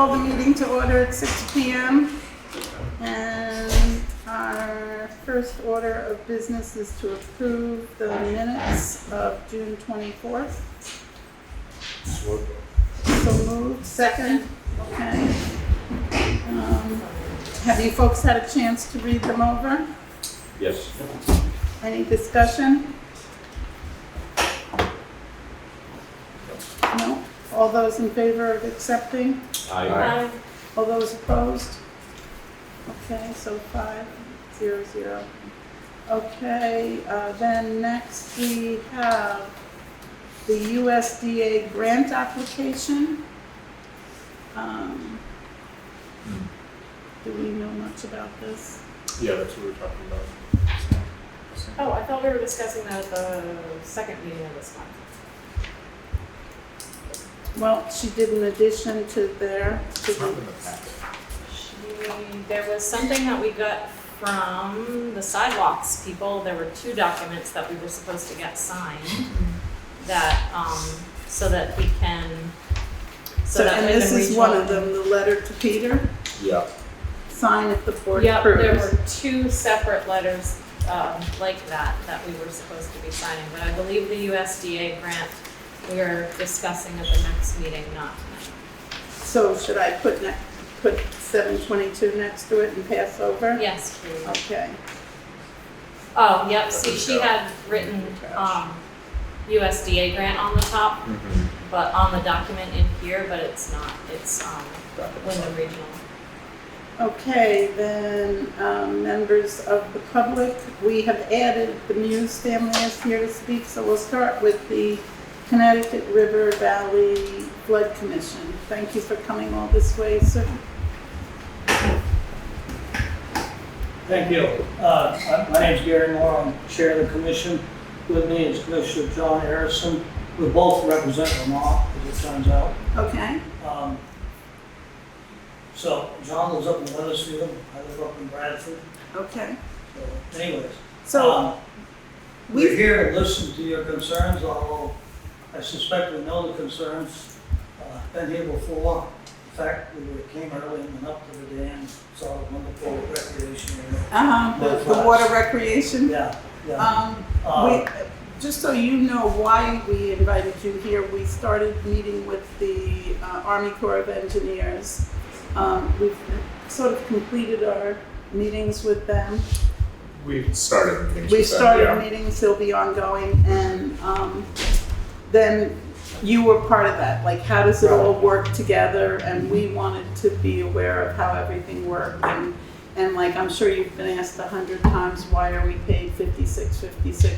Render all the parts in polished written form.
call the meeting to order at 6 p.m. And our first order of business is to approve the minutes of June 24th. So moved. Second. Okay. Have you folks had a chance to read them over? Yes. Any discussion? No? All those in favor of accepting? Aye. All those opposed? Okay, so 5-0-0. Okay, then next we have the USDA grant application. Do we know much about this? Yeah, that's what we were talking about. Oh, I thought we were discussing that at the second meeting of this month. Well, she did an addition to there. It's not in the packet. There was something that we got from the sidewalks people. There were 2 documents that we were supposed to get signed that, so that we can, So, and this is one of them, the letter to Peter, Yeah. sign if the board Yep, there approves. were 2 separate letters like that we were supposed to be signing. But I believe the USDA grant we are discussing at the next meeting, not tonight. So should I put 722 next to it and pass over? Yes, please. Okay. Oh, yep, see, she had written USDA grant on the top, but on the document in here, but it's not, it's Wyndham Regional. Okay, then members of the public, we have added the Muse family is here to speak, so we'll start with the Connecticut River Valley Flood Commission. Thank you for coming all this way, sir. Thank you. My name's Gary Moore. I'm chair of the commission. With me is Commissioner John Harrison. We both represent Vermont, as it turns out. Okay. So John lives up in Weathersfield. I live up in Bradford. Okay. So anyways, So we're here to listen to your concerns, although I suspect we know the concerns. Been here before. In fact, we came early and went up to the dam, saw a wonderful recreation area. the water recreation. Yeah. Just so you know why we invited you here, we started meeting with the Army Corps of Engineers. We've sort of completed our meetings with them. We've started meetings. We with them, started yeah. meetings, they'll be ongoing, and then you were part of that. Like, how does it all work together? And we wanted to be aware of how everything worked. And like, I'm sure you've been asked 100 times, why are we paid 56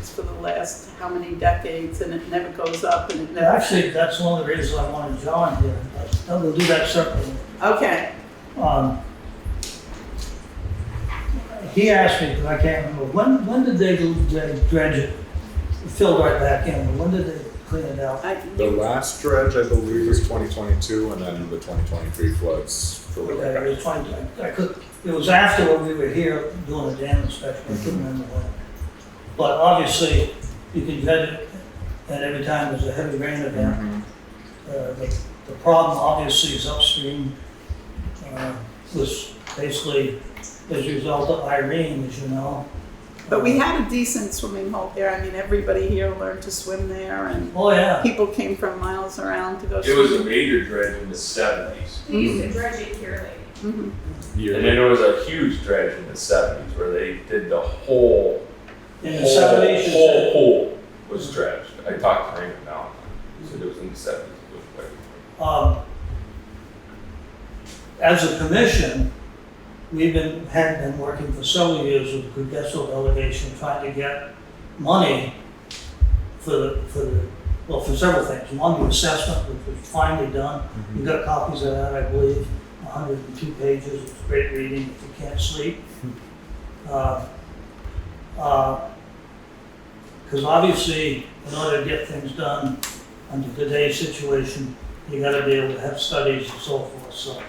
for the last how many decades, and it never goes up, and it never. Actually, that's one of the reasons I wanted John here. But we'll do that separately. Okay. He asked me, because I can't remember, when did they dredge it? Filled right back in, but when did they clean it out? The last dredge, I believe, was 2022, and then the 2023 floods for Okay, River. it was 20, it was after when we were here doing a dam inspection, I couldn't remember when. But obviously, you can dredge it, and every time there's a heavy rain event. The problem obviously is upstream, was basically as a result of Irene, as you know. But we had a decent swimming hole there. I mean, everybody here learned to swim there, and Oh, yeah. people came from miles around to go It was a swimming. major dredge in the 70s. We used to dredge it yearly. Mhm. And then there was a huge dredge in the 70s where they did the whole In the 70s, you said? pool was dredged. I talked to Raymond now. He said it was in the 70s. It was quite As a commission, had been working for several years with the Congressional delegation trying to get money for several things. One, the assessment, which was finally done. You got copies of that, I believe, 102 pages. It's great reading if you can't sleep. Because obviously, in order to get things done under today's situation, you got to be able to have studies and so forth. So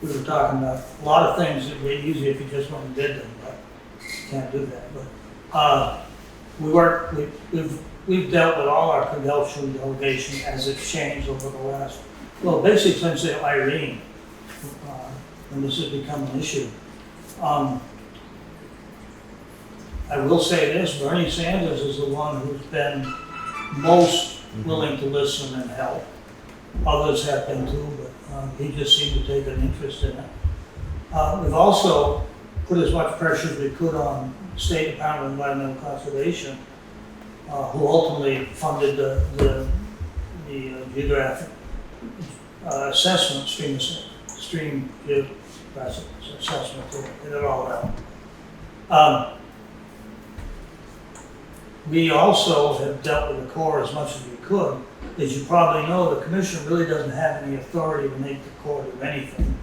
we were talking about a lot of things that would be easy if you just went and did them, but you can't do that. But we've dealt with all our congressional delegation as it's changed over the last, well, basically since Irene. when this has become an issue. I will say this, Bernie Sanders is the one who's been most willing to listen and help. Others have been too, but he just seemed to take an interest in it. We've also put as much pressure as we could on the State Department of Environmental Conservation, who ultimately funded the geographic assessment, stream geographic assessment to get it all out. We also have dealt with the Corps as much as we could. As you probably know, the commission really doesn't have any authority to make the Corps do anything.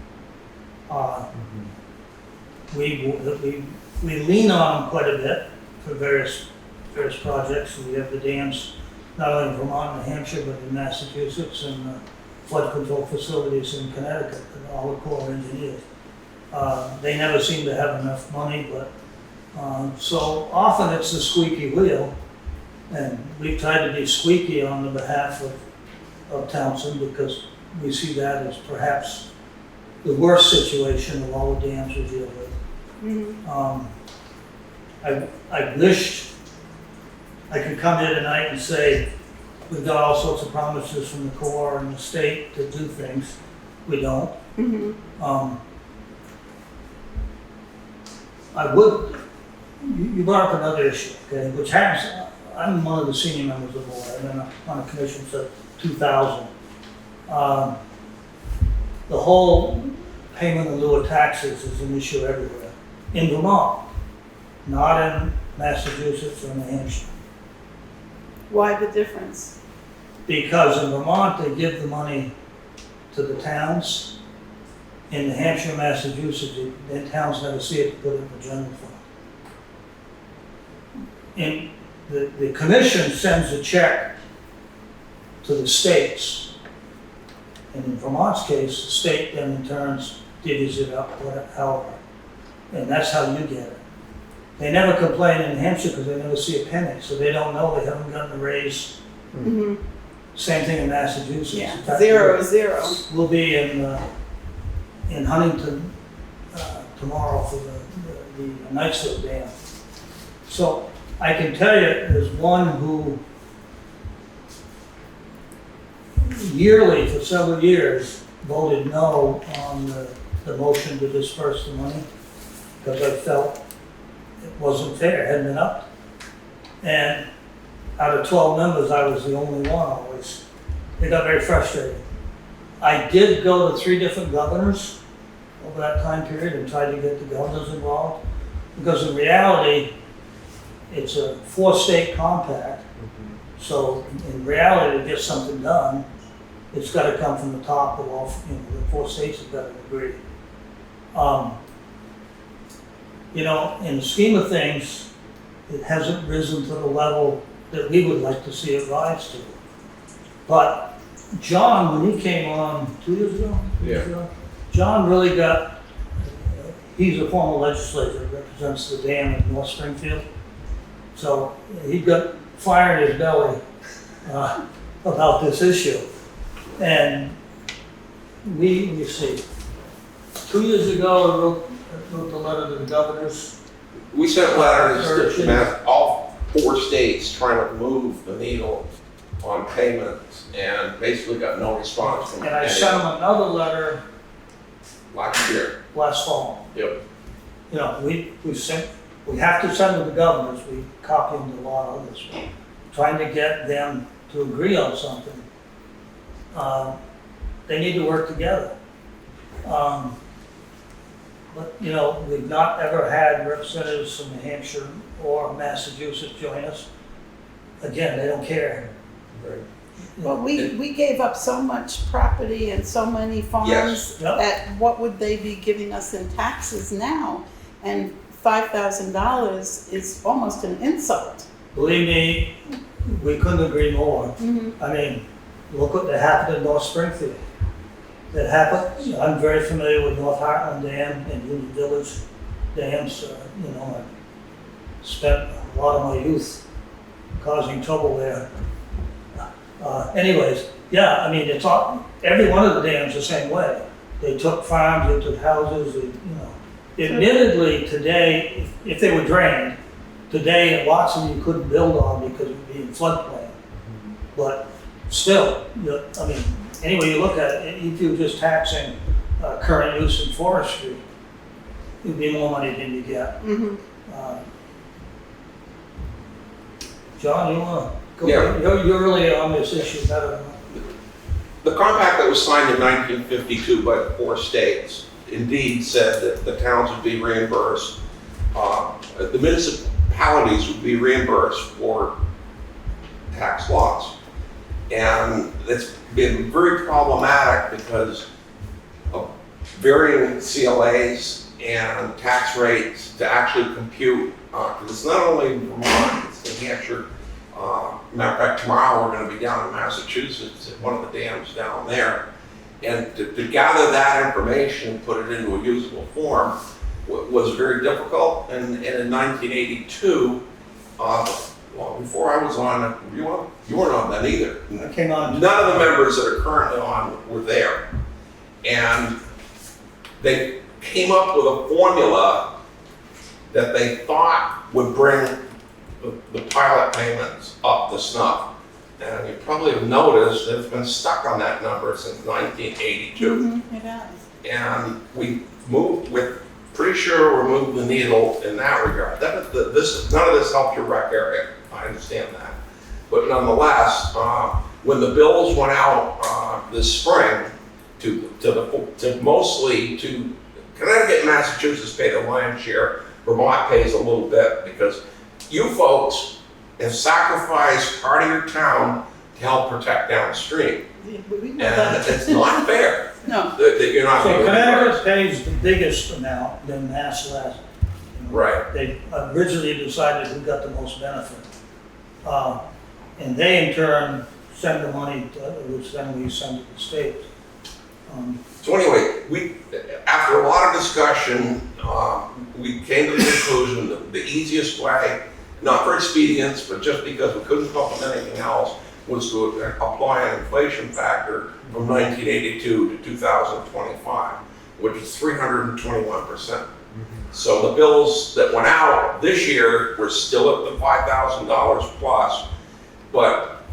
We lean on them quite a bit for various projects. We have the dams, not only in Vermont and New Hampshire, but in Massachusetts, and flood control facilities in Connecticut, and all the Corps engineers. They never seem to have enough money, but so often it's the squeaky wheel, and we've tried to be squeaky on the behalf of Townshend, because we see that as perhaps the worst situation of all the dams we deal with. I wished I could come here tonight and say, we've got all sorts of promises from the Corps and the state to do things. We don't. I would, you brought up another issue, okay, which happens. I'm one of the senior members of the board. I've been on a commission since 2000. The whole payment in lieu of taxes is an issue everywhere. In Vermont, not in Massachusetts or New Hampshire. Why the difference? Because in Vermont, they give the money to the towns. In New Hampshire and Massachusetts, the towns never see it to put it in the general fund. And the commission sends a check to the states. And in Vermont's case, the state then in turn divvies it up, however. And that's how you get it. They never complain in New Hampshire because they never see a penny, so they don't know they haven't gotten a raise. Same thing in Massachusetts. Yeah, In fact, 0-0. We'll be in Huntington tomorrow for the Knightsville Dam. So I can tell you, as one who yearly for several years voted no on the motion to disperse the money, because I felt it wasn't fair, it hadn't been upped. And out of 12 members, I was the only one always. It got very frustrating. I did go to 3 different governors over that time period and tried to get the governors involved, because in reality, it's a 4-state compact. So in reality, to get something done, it's got to come from the top of all, the 4 states have got to agree. In the scheme of things, it hasn't risen to the level that we would like to see it rise to. But John, when he came on 2 years ago, Yeah. John really got, he's a former legislator, represents the dam in North Springfield. So he got fire in his belly about this issue. And let me see, 2 years ago, I wrote the letter to the governors. We sent letters to all 4 states trying to move the needle on payments and basically got no response from And I any sent them another letter last year. last fall. Yep. We have to send to the governors, we copy them to a lot of others, trying to get them to agree on something. They need to work together. But, we've not ever had representatives from New Hampshire or Massachusetts join us. Again, they don't care. Right. Well, we gave up so much property and so many farms Yes. Yep. that what would they be giving us in taxes now? And $5,000 is almost an insult. Believe me, we couldn't agree more. I mean, look what happened in North Springfield. That happened, I'm very familiar with North Heartland Dam and Union Village dams. I spent a lot of my youth causing trouble there. Anyways, yeah, I mean, it's all, every one of the dams the same way. they took farms, they took houses, they, you know. Admittedly, today, if they were drained, today, lots of them you couldn't build on because it would be in floodplain. But still, I mean, anyway you look at it, if you were just taxing current use in forestry, it'd be more money than you get. Mhm. John, you wanna go? Yeah. You're really on this issue better than I. The compact that was signed in 1952 by the 4 states indeed said that the towns would be reimbursed, the municipalities would be reimbursed for tax loss. And it's been very problematic because of varying CLAs and tax rates to actually compute, because it's not only Vermont, it's New Hampshire. Matter of fact, tomorrow we're going to be down in Massachusetts at one of the dams down there. And to gather that information and put it into a usable form was very difficult. And in 1982, well, before I was on, you weren't on that either. I came on. None of the members that are currently on were there. And they came up with a formula that they thought would bring the pilot payments up to snuff. And you probably have noticed that it's been stuck on that number since 1982. Mhm, it has. And we're pretty sure we're moving the needle in that regard. None of this helps your rec area, I understand that. But nonetheless, when the bills went out this spring to mostly to Connecticut and Massachusetts pay the lion's share, Vermont pays a little bit because you folks have sacrificed part of your town to help protect downstream. We know And that. it's not fair No. that you're not. So gonna Connecticut pays the biggest amount, then Mass less. You know, Right. They originally decided who got the most benefit. And they in turn send the money, which then we send to the states. So anyway, after a lot of discussion, we came to the conclusion that the easiest way, not for expedience, but just because we couldn't come up with anything else, was to apply an inflation factor from 1982 to 2025, which is 321%. So the bills that went out this year were still at the $5,000 plus, but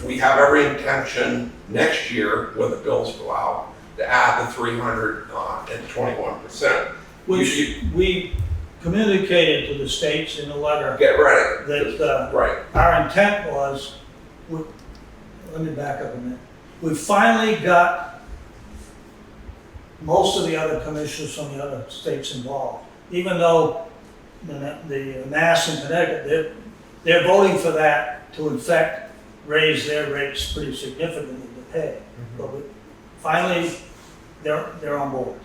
we have every intention next year, when the bills go out, to add the 321%. Which we communicated to the states in a letter Get ready. that Right. our intent was, let me back up a minute. We finally got most of the other commissioners from the other states involved. Even though the Mass and Connecticut, they're voting for that to in fact raise their rates pretty significantly to pay. But finally, they're on board.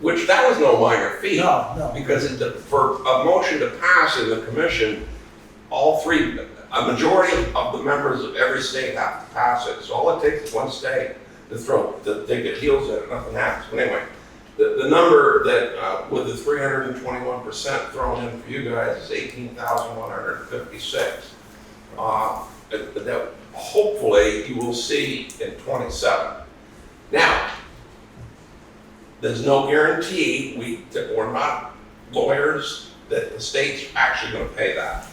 Which that was no minor feat. No. Because for a motion to pass in the commission, a majority of the members of every state have to pass it. So all it takes is one state to dig its heels in and nothing happens. But anyway, the number that, with the 321% thrown in for you guys is 18,156. That hopefully you will see in 27. Now, there's no guarantee, we're not lawyers, that the state's actually gonna pay that.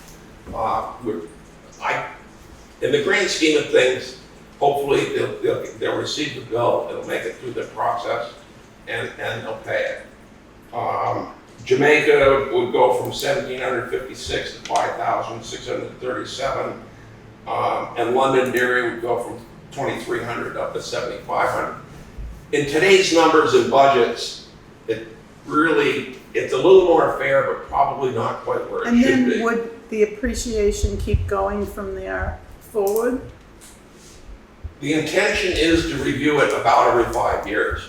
In the grand scheme of things, hopefully they'll receive the bill, it'll make it through the process, and they'll pay it. Jamaica would go from 1,756 to 5,637, and Londonderry would go from 2,300 up to 7,500. In today's numbers and budgets, it's a little more fair, but probably not quite where it And should be. then would the appreciation keep going from there forward? The intention is to review it about every 5 years,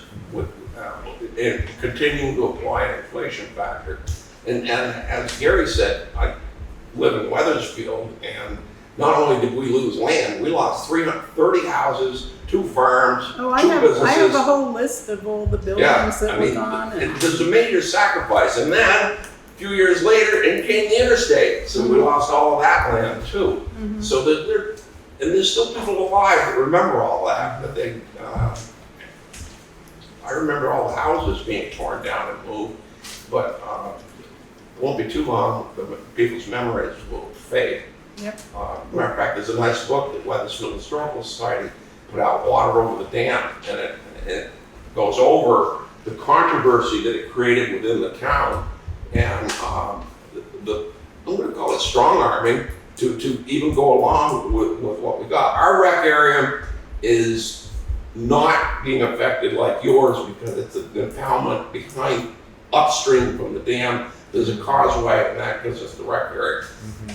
and continuing to apply an inflation factor. And as Gary said, I live in Weathersfield, and not only did we lose land, we lost 30 houses, 2 farms, 2 Oh, I businesses. have a whole list of all the buildings that were gone. And There's a major sacrifice, and then a few years later, in came the interstate, so we lost all of that land too. So there's still people alive that remember all that, but I remember all the houses being torn down and moved, but it won't be too long, the people's memories will fade. Yep. Matter of fact, there's a nice book that Weathersfield Historical Society put out, Water Over the Dam, and it goes over the controversy that it created within the town, and I'm going to call it strong arming to even go along with what we got. Our rec area is not being affected like yours because it's an impoundment behind, upstream from the dam. There's a causeway, and that gives us the rec area.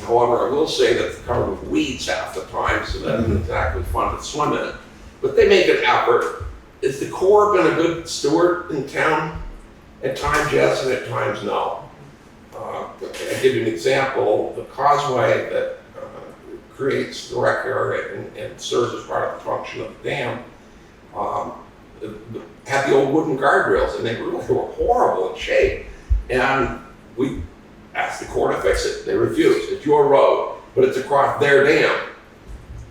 However, I will say that it's covered with weeds half the time, so that isn't exactly fun to swim in it. But they make an effort. Has the Corps been a good steward in town? At times, yes, and at times, no. I'll give you an example. The causeway that creates the rec area and serves as part of the function of the dam had the old wooden guardrails, and they were horrible in shape. And we asked the Corps to fix it. They refused. It's your road, but it's across their dam.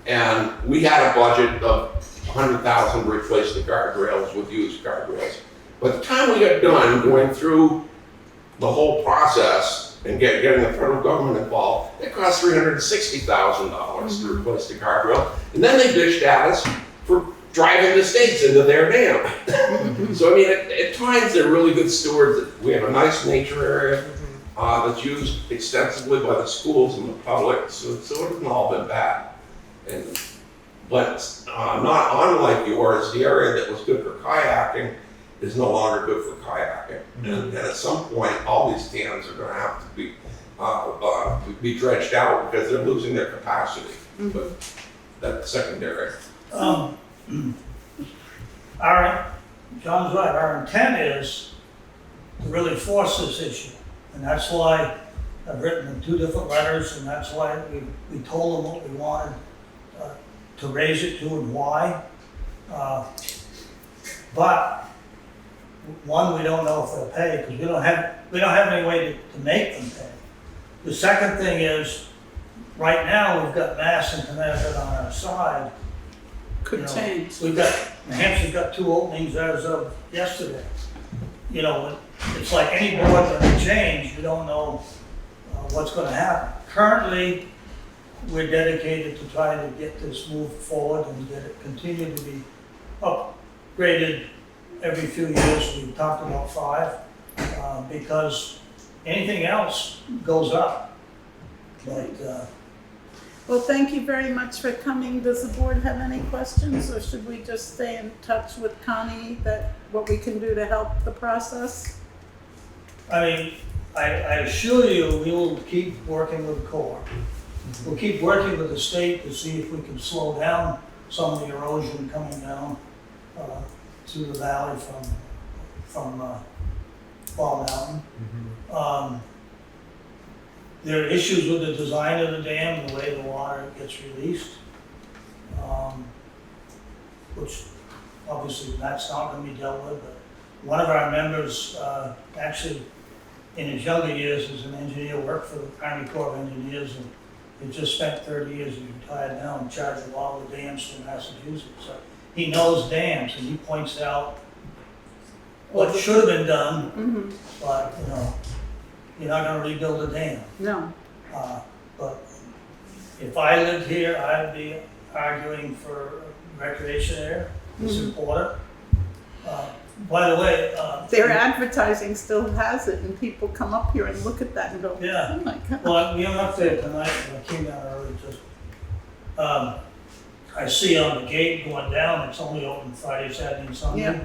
And we had a budget of $100,000 to replace the guardrails with used guardrails. By the time we got done going through the whole process and getting the federal government involved, it cost $360,000 to replace the guardrail. And then they bitched at us for driving the states into their dam. So I mean, at times they're really good stewards. We have a nice nature area that's used extensively by the schools and the public, so it hasn't all been bad. But not unlike yours, the area that was good for kayaking is no longer good for kayaking. And at some point, all these dams are going to have to be dredged out because they're losing their capacity. But that's secondary. John's right, our intent is to really force this issue. And that's why I've written 2 different letters, and that's why we told them what we wanted to raise it to and why. But one, we don't know if they'll pay because we don't have any way to make them pay. The second thing is, right now we've got Mass and Connecticut on our side. Could change. New Hampshire's got 2 openings as of yesterday. It's like any board that change, we don't know what's going to happen. Currently, we're dedicated to trying to get this moved forward and get it continue to be upgraded every few years. We've talked about 5 because anything else goes up. Well, thank you very much for coming. Does the board have any questions, or should we just stay in touch with Connie that what we can do to help the process? I mean, I assure you, we will keep working with the Corps. We'll keep working with the state to see if we can slow down some of the erosion coming down through the valley from Fall Mountain. There are issues with the design of the dam, the way the water gets released, which obviously that's not going to be dealt with. But one of our members, actually, in his younger years, was an engineer, worked for the Army Corps of Engineers, and he just spent 30 years, he's retired now, in charge of all the dams from Massachusetts. So he knows dams, and he points out what should have been done, but you're not going to rebuild a dam. No. But if I lived here, I'd be arguing for recreation area. It's important. By the way, Their advertising still has it, and people come up here and look at that and go, Yeah. oh my God. well, we were up there tonight, but I came down early. I see on the gate going down, it's only open Friday, Saturday, and Sunday. Yeah.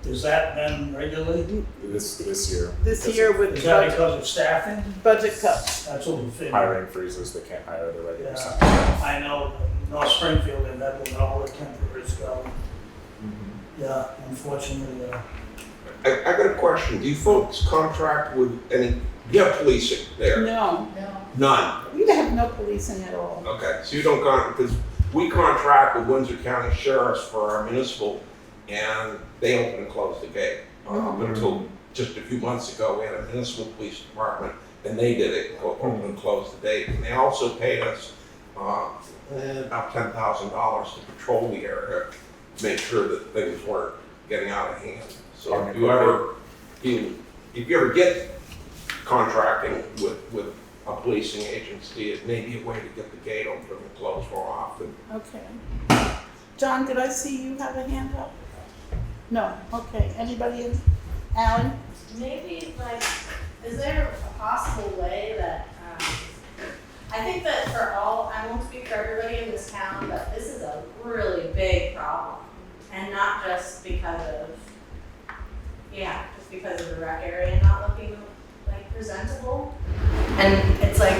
Is that done regularly? This year. This year with Is that because of staffing? budget cuts. That's what we figured. Hiring freezes, they can't hire the regular staff. Yeah, I know, North Springfield, they've had to let all the temporaries go. Yeah, unfortunately, I got a question. Do you folks contract with any, do you have policing there? No, None. we have no policing at all. Okay, so you don't because we contract with Windsor County Sheriffs for our municipal, and they open and close the gate. Until just a few months ago, we had a municipal police department, and they did it, open and close the gate. And they also paid us about $10,000 to patrol the area to make sure that things weren't getting out of hand. So if you ever get contracting with a policing agency, it may be a way to get the gate open and closed more often. Okay. John, did I see you have a hand up? No, okay. Anybody in? Alan? Maybe like, is there a possible way that, I think that for all, I won't speak for everybody in this town, but this is a really big problem. And not just because of, just because of the rec area not looking like presentable. And it's like,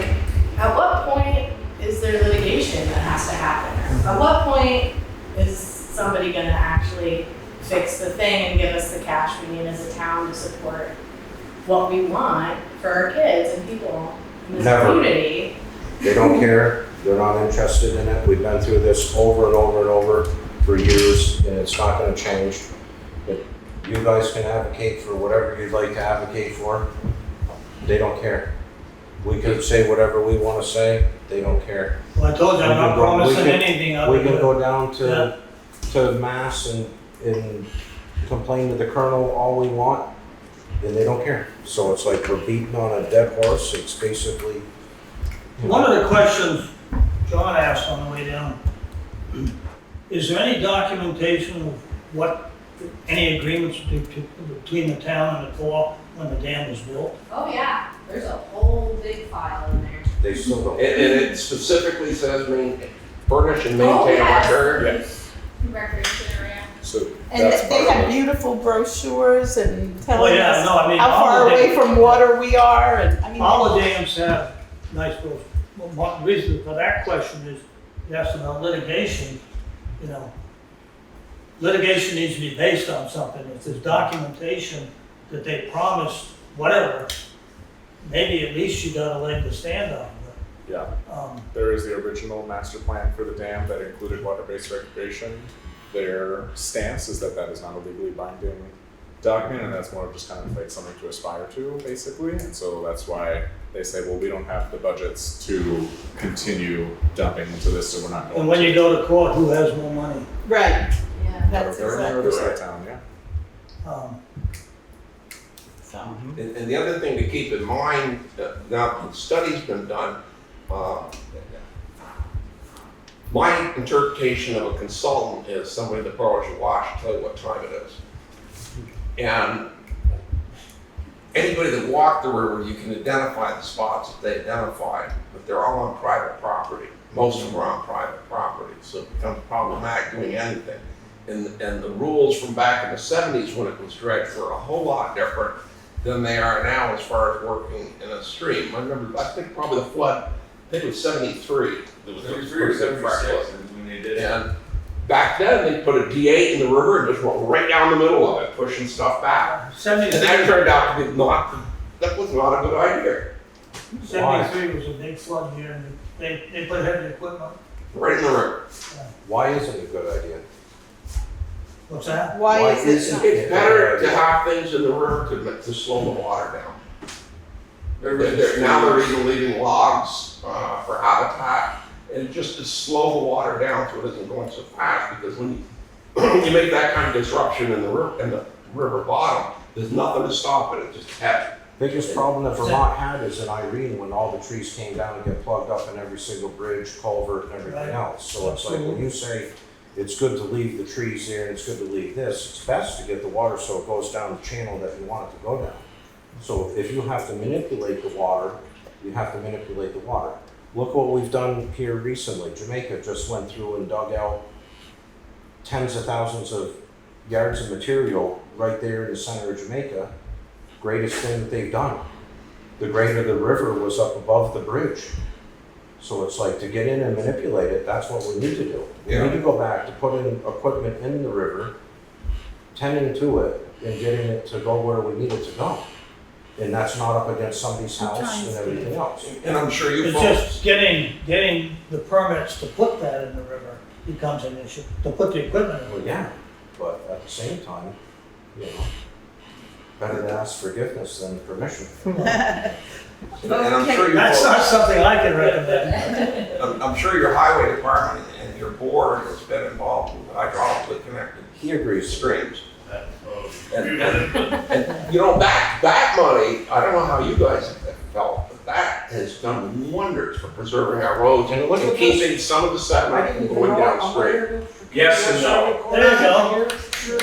at what point is there litigation that has to happen? At what point is somebody gonna actually fix the thing and give us the cash we need as a town to support what we want for our kids and people in this Never. community? They don't care, they're not interested in it. We've been through this over and over and over for years, and it's not gonna change. But you guys can advocate for whatever you'd like to advocate for. They don't care. We can say whatever we wanna say, they don't care. Well, I told you, I'm not promising We can- anything We other can than, go down to Mass and complain to the colonel all we want, and they don't care. So it's like we're beating on a dead horse. It's basically, one of the questions John asked on the way down, is there any documentation of what, any agreements between the town and the co-op when the dam was built? Oh yeah, there's a whole big file in there. they still don't. And it specifically says furnish and maintain a record. Yes. Recreation area. So And that's they part have of it. beautiful brochures and Well, telling yeah, us no, I mean, how all far the away dams- from water we are, and I mean. All the dams have nice little, one reason for that question is, you asked about litigation, you know. Litigation needs to be based on something. If there's documentation that they promised, whatever, maybe at least you got a leg to stand on. Yeah, But, there is the original master plan for the dam that included water-based recreation. Their stance is that that is not a legally binding document, and that's more of just kind of like something to aspire to, basically. And so that's why they say, well, we don't have the budgets to continue dumping into this, so we're not going to. and when you go to court, who has more money? Right, Yeah. that's They're in exactly the other side right. of town, yeah. So, And the other thing to keep in mind, now the study's been done, my interpretation of a consultant is somebody that borrows your watch to tell you what time it is. And anybody that walked the river, you can identify the spots that they identified, but they're all on private property. Most of them are on private property, so it becomes problematic doing anything. And the rules from back in the 70s when it was dredged were a whole lot different than they are now as far as working in a stream. I remember, I think probably the flood, I think it was 73. There was a 73 or pretty good flood. 76 when they did it. And back then, they put a D8 in the river and just went right down the middle of it, pushing stuff back. And that turned out to be that was not a good idea. 73 was a big flood here, and they put heavy equipment. Right in the river. Why isn't it a good idea? What's that? why is it not? It's better to have things in the river to slow the water down. Now they're even leaving logs for habitat, and just to slow the water down so it isn't going so fast, because when you make that kind of disruption in the river bottom, there's nothing to stop it, it just heads. Biggest problem that Vermont had is in Irene, when all the trees came down and get plugged up in every single bridge, culvert, and everything Right. else. So it's like, when you say it's good to leave the trees there and it's good to leave this, it's best to get the water so it goes down the channel that you want it to go down. So if you have to manipulate the water, you have to manipulate the water. Look what we've done here recently. Jamaica just went through and dug out tens of thousands of yards of material right there in the center of Jamaica. Greatest thing that they've done. The grade of the river was up above the bridge. So it's like, to get in and manipulate it, that's what we need to do. We Yeah. need to go back to put in equipment in the river, tending to it, and getting it to go where we need it to go. And that's not up against somebody's house and everything else. And I'm sure you It's folks, just getting the permits to put that in the river becomes an issue, to put the equipment in. Well, yeah, but at the same time, you know, better to ask forgiveness than permission. and I'm sure you That's not folks, something I can recommend. I'm sure your highway department and your board has been involved with hydraulically connected He agrees. streams. And, you know, that money, I don't know how you guys have felt, but that has done wonders for preserving our roads and keeping some of the sediment from going downstream. Yes and no. There you go.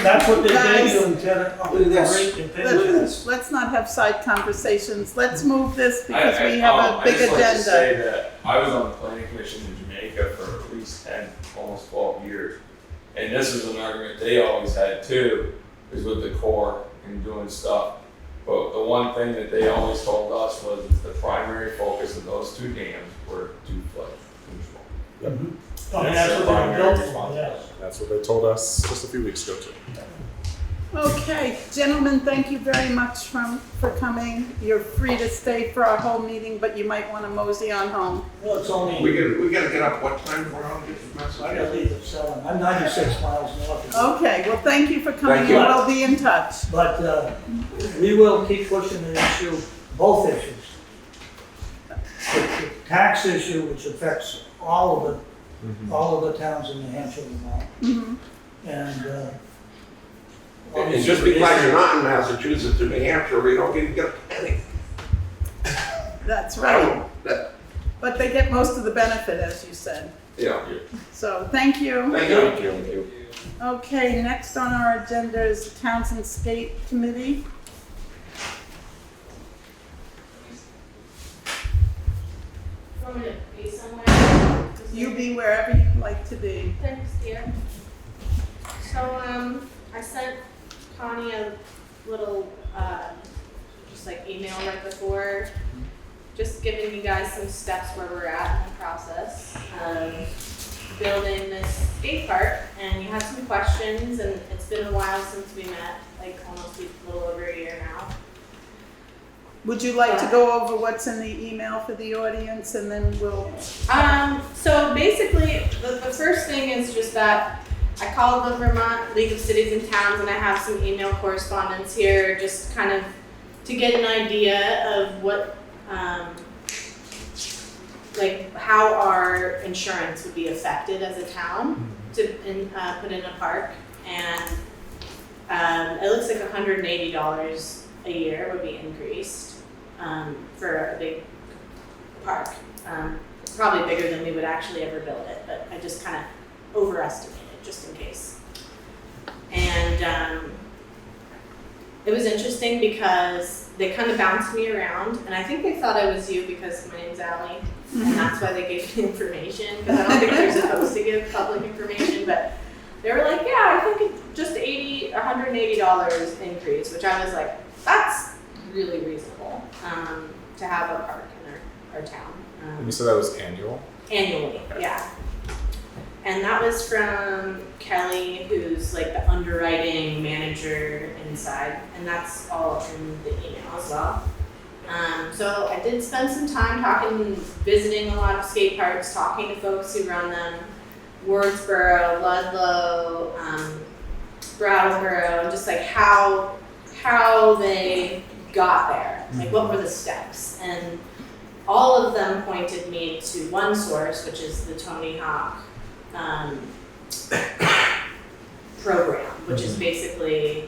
That's what they Guys. gave you, Lieutenant. Look at this. Let's not have side conversations. Let's move this I because we have a big I just like to say agenda. that I was on the planning commission in Jamaica for at least 10, almost 12 years. And this is an argument they always had too, is with the Corps and doing stuff. But the one thing that they always told us was the primary focus of those two dams were to flood control. I mean, That's that's their what they primary built for, responsibility. yes. That's what they told us just a few weeks ago too. Okay, gentlemen, thank you very much for coming. You're free to stay for our whole meeting, but you might want to mosey on home. Well, it's only, We gotta get up what time tomorrow, get the message. I gotta leave at 7. I'm 96 miles north of Okay, well, thank you for coming Thank and you. we'll be in touch. But we will keep pushing the issue, both issues. The tax issue, which affects all of the towns in New Hampshire and Vermont. Mhm. And And just because you're not in Massachusetts or New Hampshire, you don't get a penny. That's right. That- But they get most of the benefit, as you said. Yeah. So, thank you. Thank you. Thank you. Okay, next on our agenda is the Townshend Skate Committee. Want me to be somewhere? You be wherever you'd like to be. Thanks, dear. So, I sent Connie a little, just like email right before, just giving you guys some steps where we're at in the process of building this skate park. And you had some questions, and it's been a while since we met, like almost a little over a year now. Would you like to go over what's in the email for the audience and then we'll, So basically, the first thing is just that I called the Vermont League of Cities and Towns, and I have some email correspondence here, just kind of to get an idea of what, like how our insurance would be affected as a town to put in a park. And it looks like $180 a year would be increased for a big park. Probably bigger than we would actually ever build it, but I just kind of overestimated just in case. And it was interesting because they kind of bounced me around, and I think they thought I was you because my name's Allie, and that's why they gave me information, because I don't think they're supposed to give public information, but they were like, yeah, I think it's just $180 increase, which I was like, that's really reasonable to have a park in our town. And you said that was annual? Annually, yeah. And that was from Kelly, who's like the underwriting manager inside, and that's all in the email as well. So I did spend some time talking, visiting a lot of skate parks, talking to folks who run them, Warrensboro, Ludlow, Brattleboro, and just like how they got there, like what were the steps. And all of them pointed me to one source, which is the Tony Hawk program, which is basically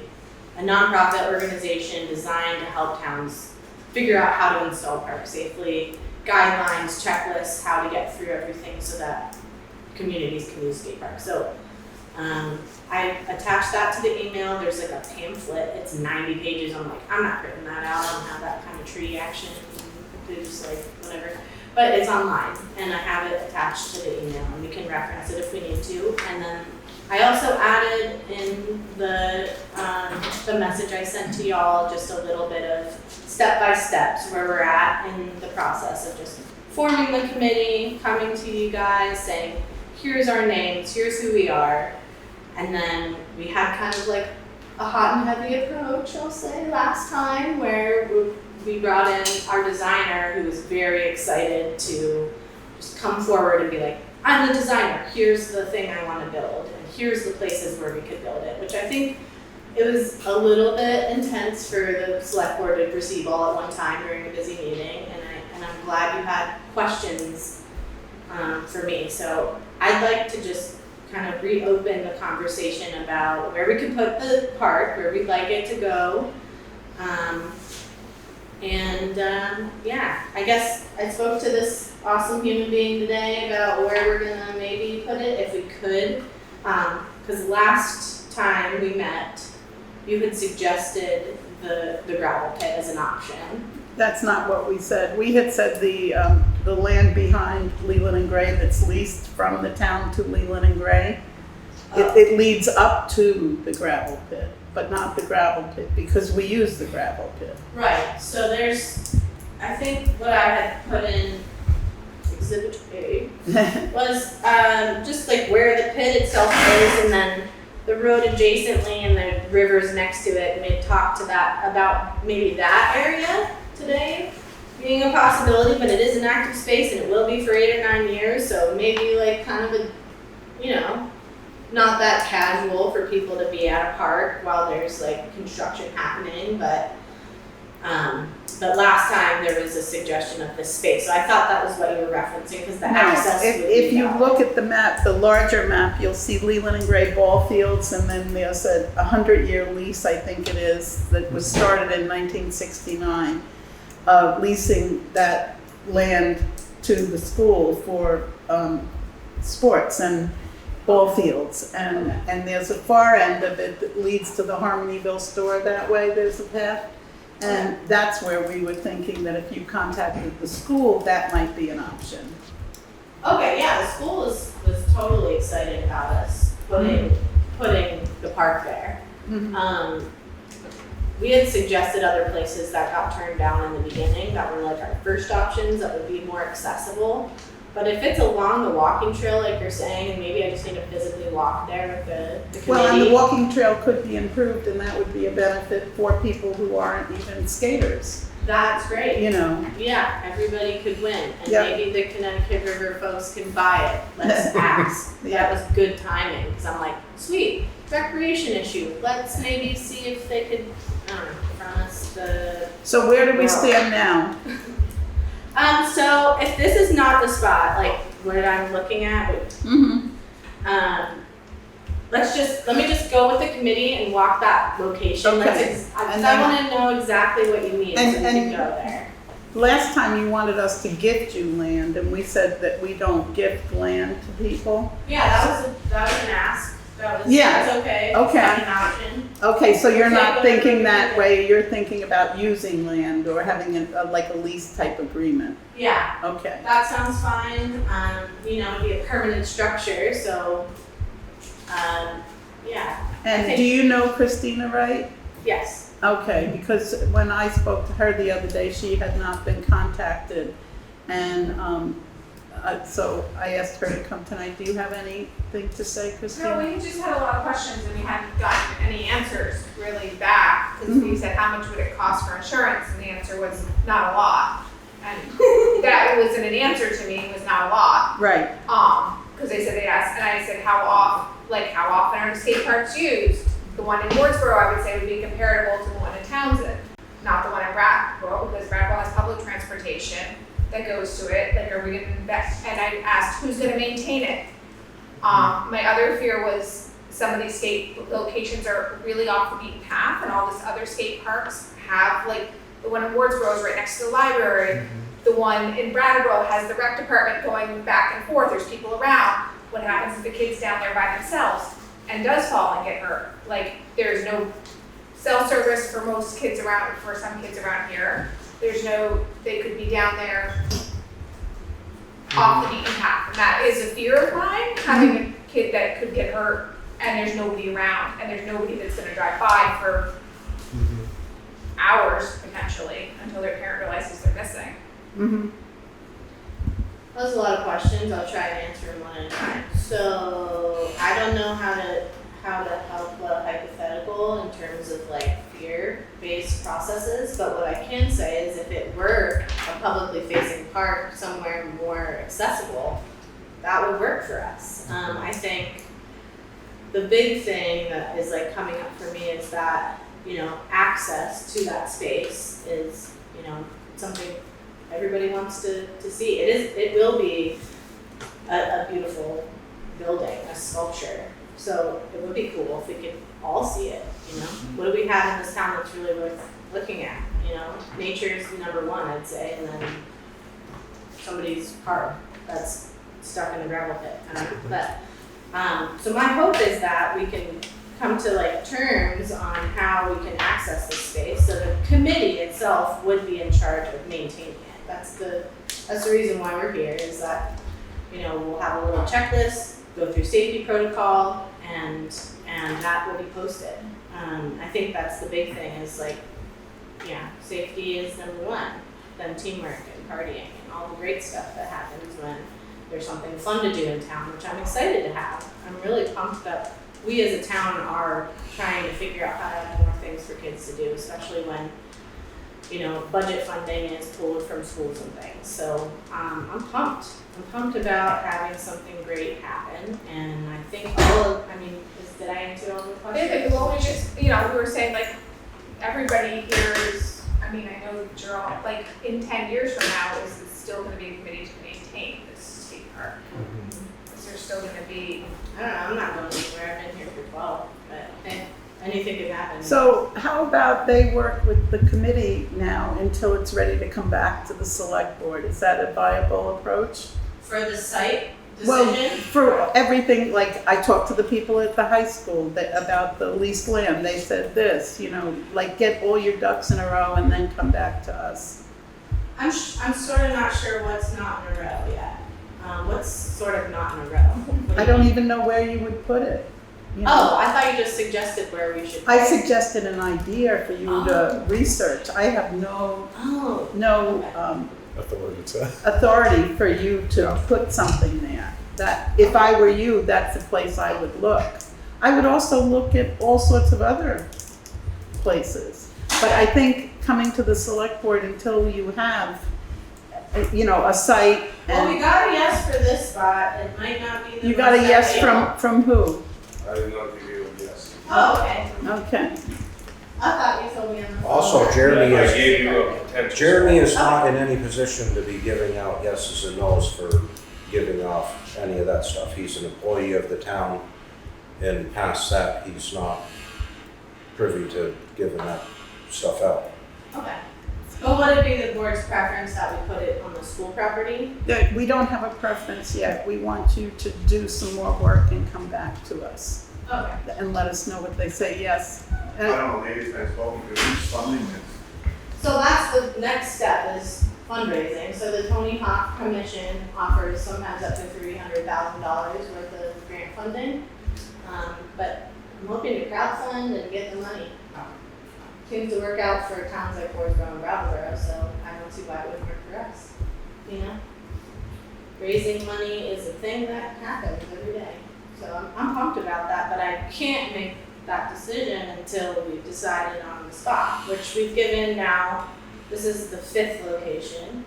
a nonprofit organization designed to help towns figure out how to install parks safely, guidelines, checklists, how to get through everything so that communities can use skate parks. So I attached that to the email. There's like a pamphlet. It's 90 pages. I'm like, I'm not printing that out. I don't have that kind of tree action. Just like whatever. But it's online, and I have it attached to the email, and we can reference it if we need to. And then I also added in the message I sent to y'all just a little bit of step-by-steps where we're at in the process of just forming the committee, coming to you guys, saying, here's our names, here's who we are. And then we had kind of like a hot and heavy approach, I'll say, last time, where we brought in our designer, who was very excited to just come forward and be like, I'm the designer, here's the thing I want to build, and here's the places where we could build it, which I think it was a little bit intense for the select board to receive all at one time during a busy meeting, and I'm glad you had questions for me. So I'd like to just kind of reopen the conversation about where we could put the park, where we'd like it to go. Yeah, I guess I spoke to this awesome human being today about where we're gonna maybe put it if we could. Because last time we met, you had suggested the gravel pit as an option. That's not what we said. We had said the land behind Leland and Gray that's leased from the town to Leland and Gray, it leads up to the gravel pit, but not the gravel pit, because we use the gravel pit. Right, so there's, I think what I had put in Exhibit A was just like where the pit itself is, and then the road adjacently and the rivers next to it, and we talked to that about maybe that area today being a possibility, but it is an active space and it will be for 8 or 9 years, so maybe like kind of a, you know, not that casual for people to be at a park while there's like construction happening, but last time there was a suggestion of this space, so I thought that was what you were referencing, because the access would be if you that. look at the map, the larger map, you'll see Leland and Gray ball fields, and then there's a 100-year lease, I think it is, that was started in 1969, leasing that land to the school for sports and ball fields, and there's a far end of it that leads to the Harmonyville store that way, there's a path. And that's where we were thinking that if you contacted the school, that might be an option. Okay, yeah, the school was totally excited about us putting the park there. Mhm. We had suggested other places that got turned down in the beginning that were like our first options that would be more accessible. But if it's along the walking trail, like you're saying, and maybe I just need to physically walk there with the committee. Well, and the walking trail could be improved, and that would be a benefit for people who aren't even skaters, That's great. you know. Yeah, everybody could win, and Yeah. maybe the Connecticut River folks can buy it. Let's ask. Yeah. That was good timing, because I'm like, sweet, recreation issue. Let's maybe see if they could, I don't know, promise the. So where do we stand now? So if this is not the spot, like what I'm looking at, Mm-hmm. let me just go with the committee and walk that location. Okay. I want to know exactly what you need so we can And- go there. Last time you wanted us to gift you land, and we said that we don't gift land to people. Yeah, that was an ask. That was, Yeah. that's okay. Okay. It's not an option. Okay, so you're Okay, not well, thinking that way, you're thinking about using land or having like a lease type agreement. Yeah, Okay. that sounds fine. You know, it'd be a permanent structure, so, yeah, And think- do you know Christina Wright? yes. Okay, because when I spoke to her the other day, she had not been contacted. And so I asked her to come tonight. Do you have anything to say, No, Christina? we just had a lot of questions and we hadn't gotten any answers really back, because we said, how much would it cost for insurance? And the answer was not a lot. And that wasn't an answer to me, it was not a lot. Right. Because they said they asked, and I said, how often are the skate parks used? The one in Wardsboro, I would say, would be comparable to the one in Townsend, not the one in Brattleboro, because Brattleboro has public transportation that goes to it. Like, are we gonna invest? And I asked, who's gonna maintain it? My other fear was some of these skate locations are really off the beaten path, and all these other skate parks have, like, the one in Wardsboro is right next to the library. The one in Brattleboro has the rec department going back and forth. There's people around. What happens if the kid's down there by themselves and does fall and get hurt? Like, there's no cell service for most kids around, for some kids around here. There's no, they could be down there off the beaten path. And that is a fear of mine, having a kid that could get hurt and there's nobody around and there's nobody that's gonna drive by for hours potentially until their parent realizes they're missing. Mm-hmm. That was a lot of questions. I'll try and answer them one at a time. So I don't know how to help a hypothetical in terms of like fear-based processes, but what I can say is if it were a publicly facing park somewhere more accessible, that would work for us. I think the big thing that is like coming up for me is that, you know, access to that space is, you know, something everybody wants to see. It will be a beautiful building, a sculpture. So it would be cool if we could all see it, you know? What do we have in this town that's really worth looking at, you know? Nature's number one, I'd say, and then somebody's car that's stuck in a gravel pit, I don't know. But, so my hope is that we can come to like terms on how we can access this space, so the committee itself would be in charge of maintaining it. That's the reason why we're here, is that, you know, we'll have a little checklist, go through safety protocol, and that will be posted. I think that's the big thing, is like, yeah, safety is number one, then teamwork and partying and all the great stuff that happens when there's something fun to do in town, which I'm excited to have. I'm really pumped that we as a town are trying to figure out how to have more things for kids to do, especially when, you know, budget funding is pulled from schools and things. So I'm pumped. I'm pumped about having something great happen, and I think did I answer all the questions? Well, we just, you know, we were saying like, everybody here is, I mean, I know that you're all, like, in 10 years from now, is it still gonna be a committee to maintain this skate park? Is there still gonna be? I don't know, I'm not going anywhere, I've been here for 12, but anything could happen. So how about they work with the committee now until it's ready to come back to the select board? Is that a viable approach? For the site Well, decision? for everything, like I talked to the people at the high school about the leased land. They said this, you know, like get all your ducks in a row and then come back to us. I'm sort of not sure what's not in a row yet. What's sort of not in a row? What do I you don't mean? even know where you would put it. You know? Oh, I thought you just suggested where we should. I suggested an idea for you to research. I have no Authority to. authority for you to put something there. That if I were you, that's the place I would look. I would also look at all sorts of other places. But I think coming to the select board until you have, you know, a site Well, we and got a yes for this spot. It might not be the. you got a most yes ideal. from who? I didn't know if you gave a yes. Oh, okay. Okay. I thought you told me on the phone. Also, Jeremy I is, gave you a potential. Jeremy is not in any position to be giving out yeses and nos for giving off any of that stuff. He's an employee of the town, and past that, he's not privy to giving that stuff out. Okay. Well, would it be the board's preference that we put it on the school property? We don't have a preference yet. We want you to do some more work and come back to us Okay. and let us know what they say. Yes. I don't know, maybe that's what we could use funding this. So that's the next step, is fundraising. So the Tony Hawk Commission offers sometimes up to $300,000 worth of grant funding. But I'm hoping to crowdfund and get the money. Seems to work out for towns like Warrants and Brattleboro, so I don't see why it wouldn't work for us. You know? Raising money is a thing that happens every day. So I'm pumped about that, but I can't make that decision until we've decided on the spot, which we've given now. This is the 5th location.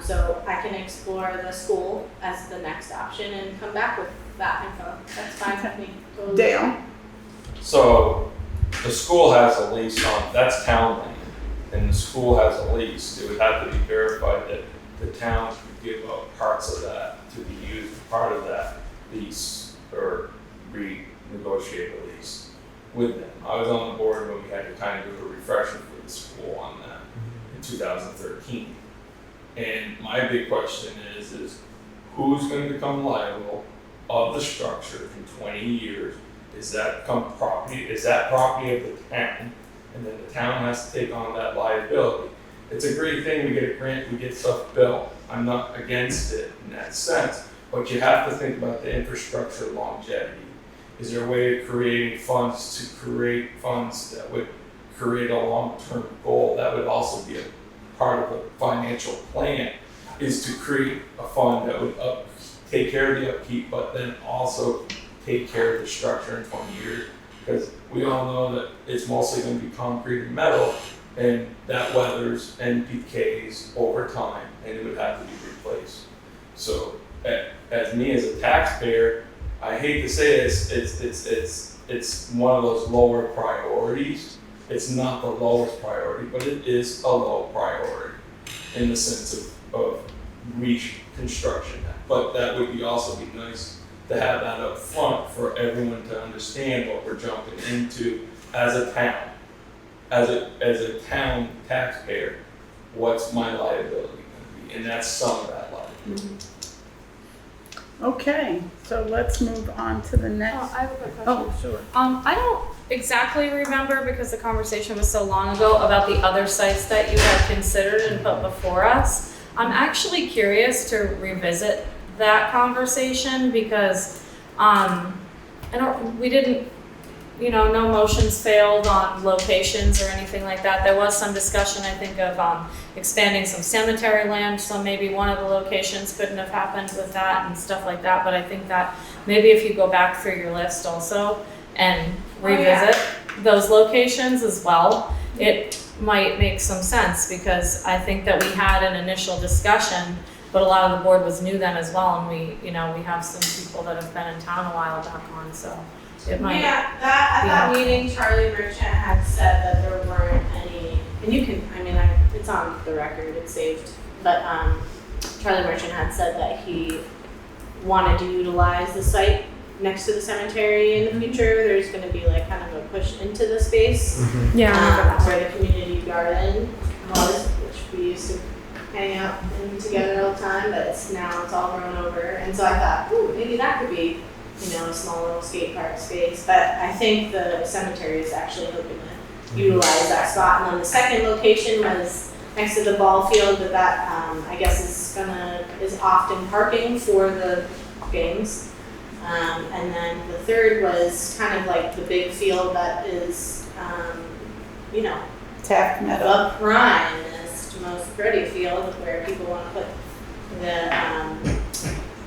So I can explore the school as the next option and come back with that info. That's fine with me. Totally. Dale? So the school has a lease on, that's town land, and the school has a lease. It would have to be verified that the town could give up parts of that to be used as part of that lease or renegotiate a lease with them. I was on the board when we had to kind of do a refresher for the school on that in 2013. And my big question is who's going to become liable of the structure in 20 years? Is that property of the town? And then the town has to take on that liability. It's a great thing, we get a grant, we get stuff built. I'm not against it in that sense, but you have to think about the infrastructure longevity. Is there a way of creating funds to create funds that would create a long-term goal? That would also be a part of a financial plan, is to create a fund that would take care of the upkeep, but then also take care of the structure in 20 years. Because we all know that it's mostly going to be concrete and metal, and that weathers and decays over time, and it would have to be replaced. So, as me as a taxpayer, I hate to say this, it's one of those lower priorities. It's not the lowest priority, but it is a low priority in the sense of reconstruction. But that would also be nice to have that up front for everyone to understand what we're jumping into as a town. As a town taxpayer, what's my liability gonna be? And that's some of that liability. Okay, so let's move on to the next. I have a quick question. Oh, sure. I don't exactly remember because the conversation was so long ago about the other sites that you had considered and put before us. I'm actually curious to revisit that conversation because we didn't, no motions failed on locations or anything like that. There was some discussion, I think, of expanding some cemetery land, so maybe one of the locations couldn't have happened with that and stuff like that. But I think that maybe if you go back through your list also and revisit those locations as well, it might make some sense, because I think that we had an initial discussion, but a lot of the board was new then as well, and we have some people that have been in town a while back on, so it might. Yeah, at that meeting, Charlie Merchant had said that there weren't any, and you can, it's on the record, it's saved, but Charlie Merchant had said that he wanted to utilize the site next to the cemetery in the future. There's gonna be like kind of a push into the space. Where the community garden was, which we used to hang out in together all the time, but now it's all grown over. And so I thought, ooh, maybe that could be, a small little skate park space. But I think the cemetery is actually hoping to utilize that spot. And then the second location was next to the ball field, but that I guess is often parking for the games. And then the third was kind of like the big field that is, Taft Meadow. the primest, most pretty field where people want to put the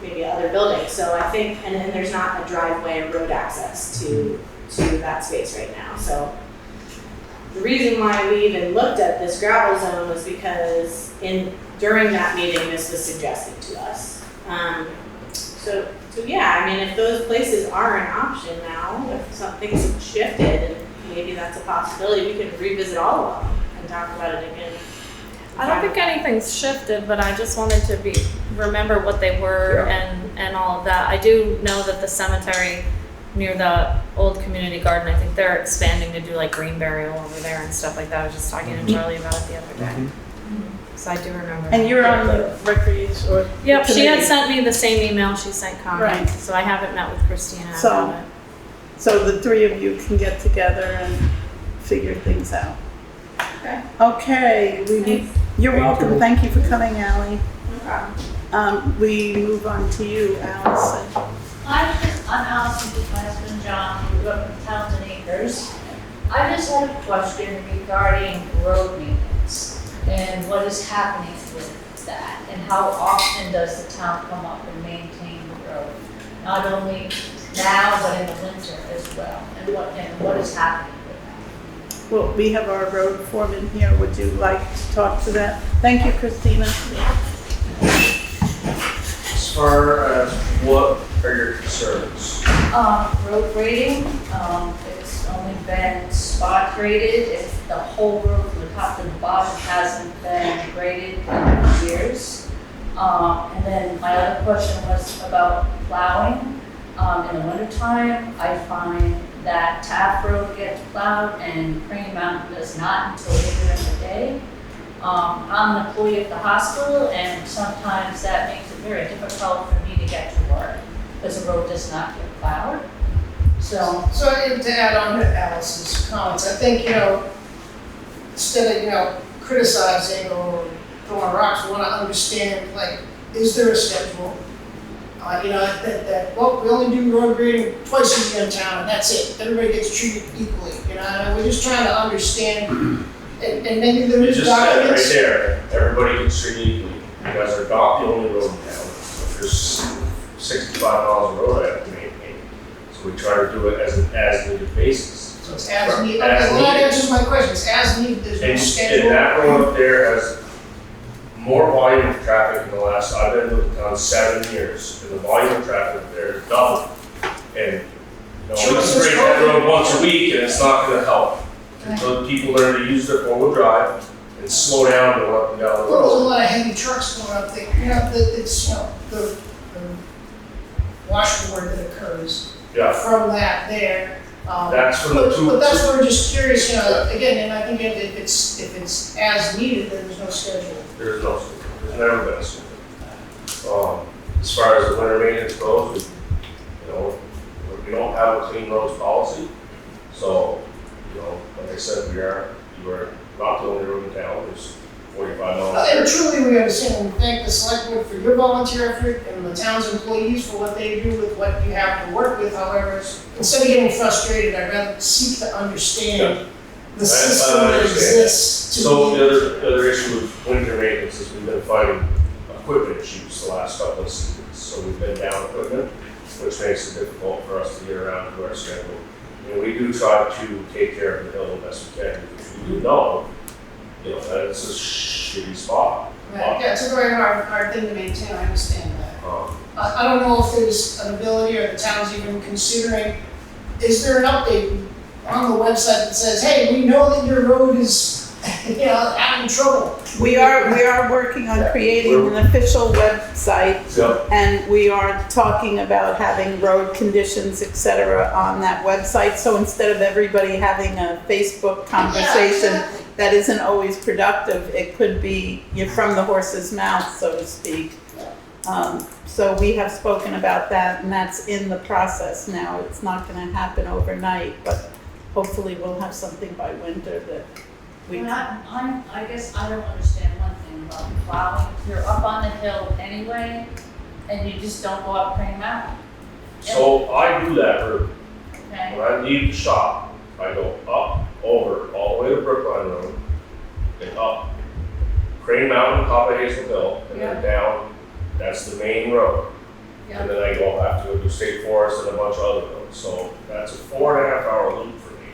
maybe other buildings. So I think, and then there's not a driveway or road access to that space right now. So the reason why we even looked at this gravel zone was because during that meeting, this was suggested to us. So yeah, if those places are an option now, if something's shifted, and maybe that's a possibility, we can revisit all of them and talk about it again. I don't think anything's shifted, but I just wanted to remember what they were and all of that. I do know that the cemetery near the old community garden, I think they're expanding to do like green burial over there and stuff like that. I was just talking to Charlie about it the other day. So I do remember. And you're on the recreation or Yep, she had committee. sent me the same email she sent Connie. Right. So I haven't met with Christina So- about it. So the three of you can get together and figure things out. Okay, you're welcome. Thank you for coming, Ally. No problem. We move on to you, Allison. I'm Allison, with my husband John, we grew up in Townshend Acres. I just had a question regarding road maintenance and what is happening with that, and how often does the town come up and maintain the road? Not only now, but in the winter as well, and what is happening with that? Well, we have our road foreman here. Would you like to talk to that? Thank you, Christina. As far as what are your concerns? Road grading, it's only been spot graded, if the whole road from the top to the bottom hasn't been graded in years. And then my other question was about plowing. In the wintertime, I find that Taft Road gets plowed and Crane Mountain does not until later in the day. I'm an employee at the hospital, and sometimes that makes it very difficult for me to get to work because the road does not get plowed. So To add on to Alice's comments, I think, instead of, criticizing or throwing rocks, we want to understand, is there a schedule? We only do road grading twice a year in town, and that's it. Everybody gets treated equally, and we're just trying to understand, and maybe there You is just said it right documents. there, everybody gets treated equally. You guys are not the only road in town. There's 65 miles of road I have to maintain. So we try to do it as an as-needed basis. So it's as needed. As Okay, well, that needed. answers my question. It's as needed, there's no And schedule. that road up there has more volume of traffic in the last, I've been with the town 7 years, and the volume of traffic there is double. And, we Sure, can it's grade that COVID. road once a week, and it's not gonna help. Until people learn to use their four-wheel drive and slow down and go up and down the Well, there's a road. lot of heavy trucks going up there, it's, the washboard that occurs Yeah, from that there. that's from the two. But that's where we're just curious, you know, again, and I think if it's as needed, then there's no schedule. There's no, there's never been a schedule. As far as the winter maintenance goes, we don't have a clean roads policy. So, like I said, you are not the only road in town, there's $45. And truly, we understand, and we thank the select board for your volunteer effort and the town's employees for what they do with what you have to work with. However, instead of getting frustrated, I'd rather seek to understand the system that understand. exists to So be. the other issue with winter maintenance is we've been fighting equipment issues the last couple of seasons. So we've been down equipment, which makes it difficult for us to get around to our schedule. We do try to take care of the hill the best we can, because we do know, that it's a shitty spot. Right, yeah, it's a very hard thing to maintain, I understand that. Um, I don't know if there's an ability or the town's even considering, is there an update on the website that says, hey, we know that your road is, having trouble? We are working on creating an official website, so, and we are talking about having road conditions, et cetera, on that website. So instead of everybody having a Facebook conversation Yeah, exactly. that isn't always productive, it could be you're from the horse's mouth, so to speak. So we have spoken about that, and that's in the process now. It's not going to happen overnight, but hopefully we'll have something by winter that we Well, I guess I don't understand one thing about plowing. You're up on the hill anyway, and you just don't go up Crane Mountain, so I do that route. okay? When I leave the shop, I go up, over, all the way to Brookline Road, and up Crane Mountain, top of Hazel Hill, and then down, that's the main road. Yeah. And then I go have to do State Forest and a bunch of other roads, so that's a 4.5 hour loop for me.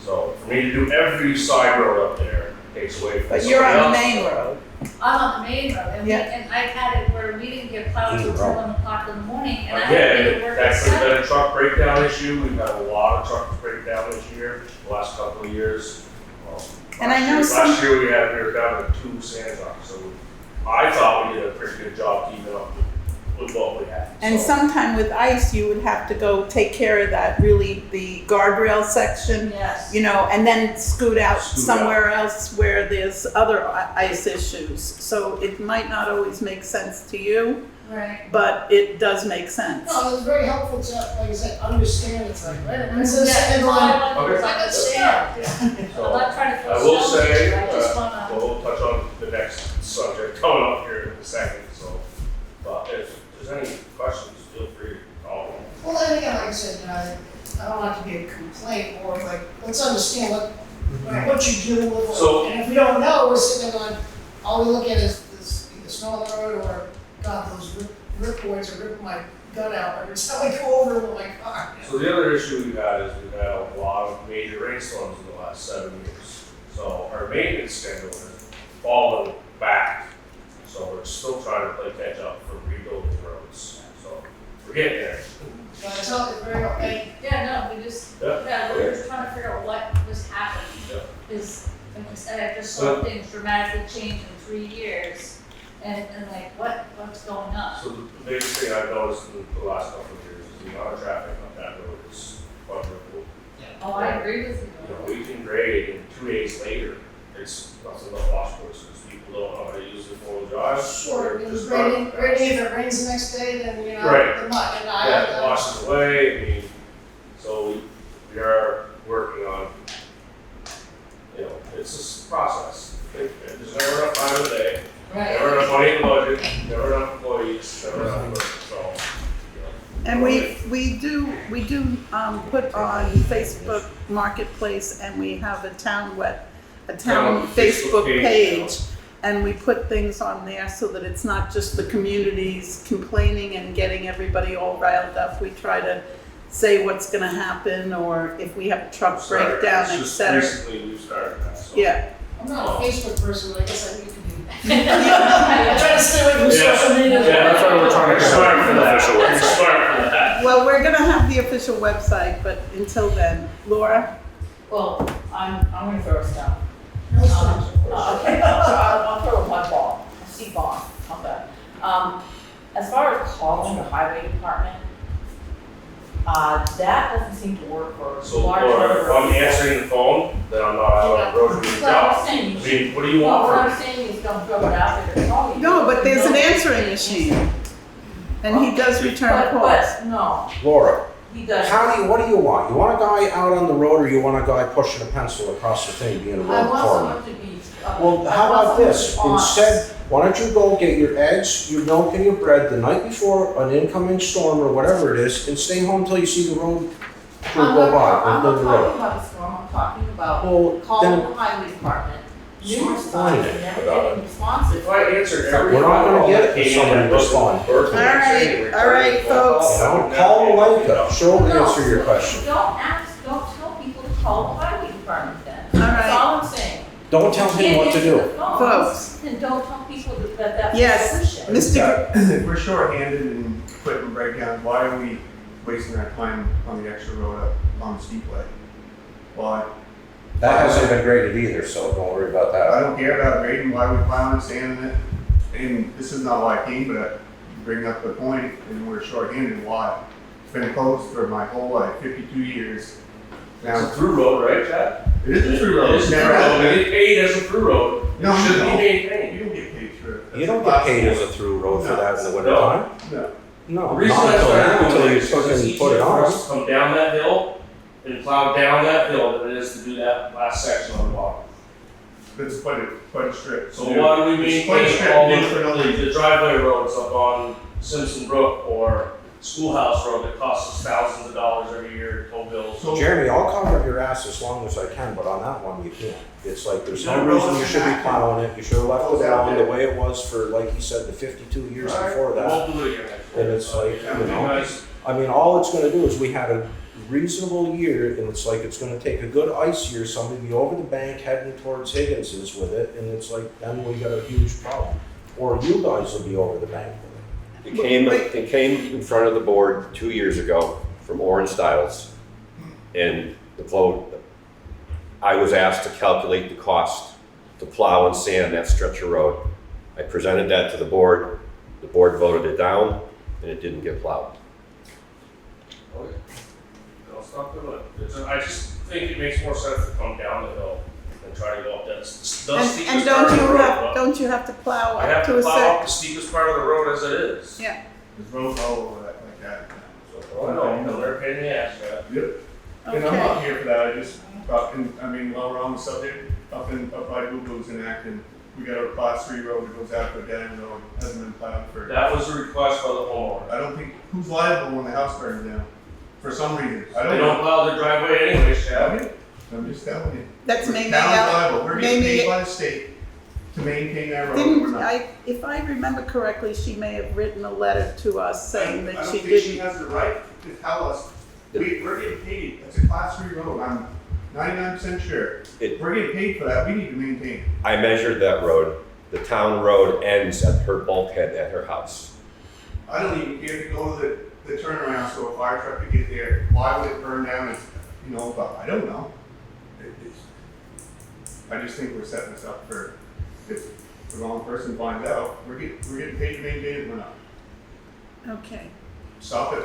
So for me to do every side road up there takes away from But you're on the somebody main else. road. I'm on the main road, and Yeah. and I've had it where we didn't get plowed till 7:00 in the morning, and I had to Again, be to work at that could have 7. been a truck breakdown issue, we've had a lot of trucks break down this year, the last couple of years. And I know Last year we were down to 2 sand trucks, so I thought we did a pretty good job keeping up with what we had. And So, sometime with ice, you would have to go take care of that, really, the guardrail section, Yes. and then scoot out Scoot somewhere else where there's other ice issues. So it might not always make sense to you, Right. but it does make sense. No, it was very helpful to, like I said, understand it's like, right, it's a Yeah, that's second all line. I wanted, was Okay. understand. I'm so not trying to I throw will stones at say, you, I just wanna. we'll touch on the next subject coming up here in a second, so, but if there's any questions, feel free to call. Well, then again, like I said, I don't want it to be a complaint, or like, let's understand what you're dealing with. So- And if we don't know, we're sitting there going, all we look at is either snow on the road, or, God, those ripcords are ripping my gut out every time I go over them with my car. So the other issue we've had is we've had a lot of major rainstorms in the last 7 years. So our maintenance schedule has fallen back. So we're still trying to play catch up for rebuilding roads. So we're getting there. But I tell you, very well, and Yeah, no, we just, Yeah. we're just trying to figure out what was happening. Yeah. Is, like I said, I just saw things dramatically change in 3 years, and like, what's going on? So the biggest thing I've noticed in the last couple of years is the amount of traffic on that road is quadruple. Oh, I agree with you. We can grade and 2 days later, it's nothing but washboards because people don't know how to use the 4-wheel drive. sure, Or it was just raining, drive if it rains the next day, then, Right. the mud, and Yeah, it washes away, I mean, so we are working on, it's a process. There's never enough time in the day, never enough money in the budget, never enough employees, never enough work, so. And we do put on Facebook Marketplace, and we have a town Town Facebook Facebook page. page. And we put things on there so that it's not just the communities complaining and getting everybody all riled up. We try to say what's gonna happen, or if we have a truck breakdown, et cetera. Recently we've started that, so. Yeah, I'm not a Facebook person, but I guess I need to do that. I try to stay away from social media. Yeah, That's why we're trying to come Smart up for with an that. official website. Smart for that. well, we're gonna have the official website, but until then, Laura? Well, I'm gonna throw stuff. No sponsor. Okay, so I'll throw one ball, a C ball, okay. As far as calling the highway department, That doesn't seem to work for So, large Laura, number if of I'm people. answering the phone, then I'm not out on the road doing a But I'm job. saying you I mean, what do you Well, want what from me? I'm saying is don't throw it out there to call you. No, but there's an No, answering machine, and he does return calls. But, no, Laura, he doesn't. what do you want? You want a guy out on the road, or you want a guy pushing a pencil across the thing, being a I road want foreman? someone to be. Well, I how want about someone this? to be honest. Instead, why don't you go get your eggs, your milk, and your bread the night before an incoming storm or whatever it is, and stay home till you see the road crew I'm go not, by. I'm and not then the talking road. about a storm, I'm talking about Well, calling then, the highway department Stop numerous whining times and never about getting responsive. If I answered every We're not gonna phone get that it if came in somebody that wasn't responds. birth All right, all right, folks. you know, call Leica, she'll answer your question. Don't tell people to call the highway department then. All That's right. all I'm saying. Don't tell him what to do. Folks. Then don't tell people that that's the Yes, solution. Mr. If we're short-handed in equipment breakdowns, why are we wasting our time on the extra road up on the steepway? Why? That hasn't been graded either, so don't worry about I that. don't care about grading, why we plowing and sanding it, and this is not why I came, but you bring up the point, and we're short-handed, why? It's been closed for my whole life, 52 years. It's a Now, through road, right, Chad? it is a through road. It is a through road. We get paid as a through road. No, It should no. be maintained. You don't get paid for it. You don't get paid as a through road for that in the winter time. No. No, The reason not that's until what now, I'm until doing you is took because and it's put it easier for on. us to come down that hill and plow down that hill than it is to do that last section on the bottom. That's quite a strip. So why do we It's quite a maintain strip all in for no the reason. driveway roads up on Simpson Brook or Schoolhouse Road that costs us thousands of dollars every year, toll bills? So- Jeremy, I'll cover your ass as long as I can, but on that one, you can't. It's like, there's no No, reason you should be it's plowing it, you should have left it Goes out down the there. way it was for, like he said, the 52 years Right. before that. We'll do it again. And it's like, you You know, guys, I mean, all it's gonna do is we had a reasonable year, and it's like, it's gonna take a good ice year, somebody be over the bank heading towards Higgins's with it, and it's like, then we got a huge problem. Or you guys will be over the bank with It came in front of the board 2 years ago from Orange Styles. And the vote, I was asked to calculate the cost to plow and sand that stretch of road. I presented that to the board voted it down, and it didn't get plowed. okay. I'll stop doing it. I just think it makes more sense to come down the hill than try to go up that. The steepest And part of the road. don't you have to plow I up have to to a plow certain? up the steepest part of the road as it is. Yeah. There's roads all over that, like that. Oh, I know, they're a pain in the ass, man. Yep. And I'm Okay. not here for that, I just, while we're on the subject, up by Google's in Acton, we got a class 3 road that goes out to a dead end road, hasn't been plowed for. That was a request by the homeowner. I don't think, who's liable when the house burns down? For some reason, I They don't don't know. plow their driveway anyways, Chad. I'm just telling you. That's The maybe, town's liable, we're getting maybe- paid by the state to maintain that road, we're didn't not. if I remember correctly, she may have written a letter to us saying I that don't she think she didn't. has the right to tell us, we're getting paid, it's a class 3 road, I'm 99% sure. We're getting paid for that, we need to maintain it. I measured that road. The town road ends at her bulkhead at her house. I don't even care to go to the turnaround so a fire truck could get there, why would it burn down, but I don't know. I just think we're setting this up for, if the wrong person finds out, we're getting paid to maintain it, we're not. Okay. Stop it.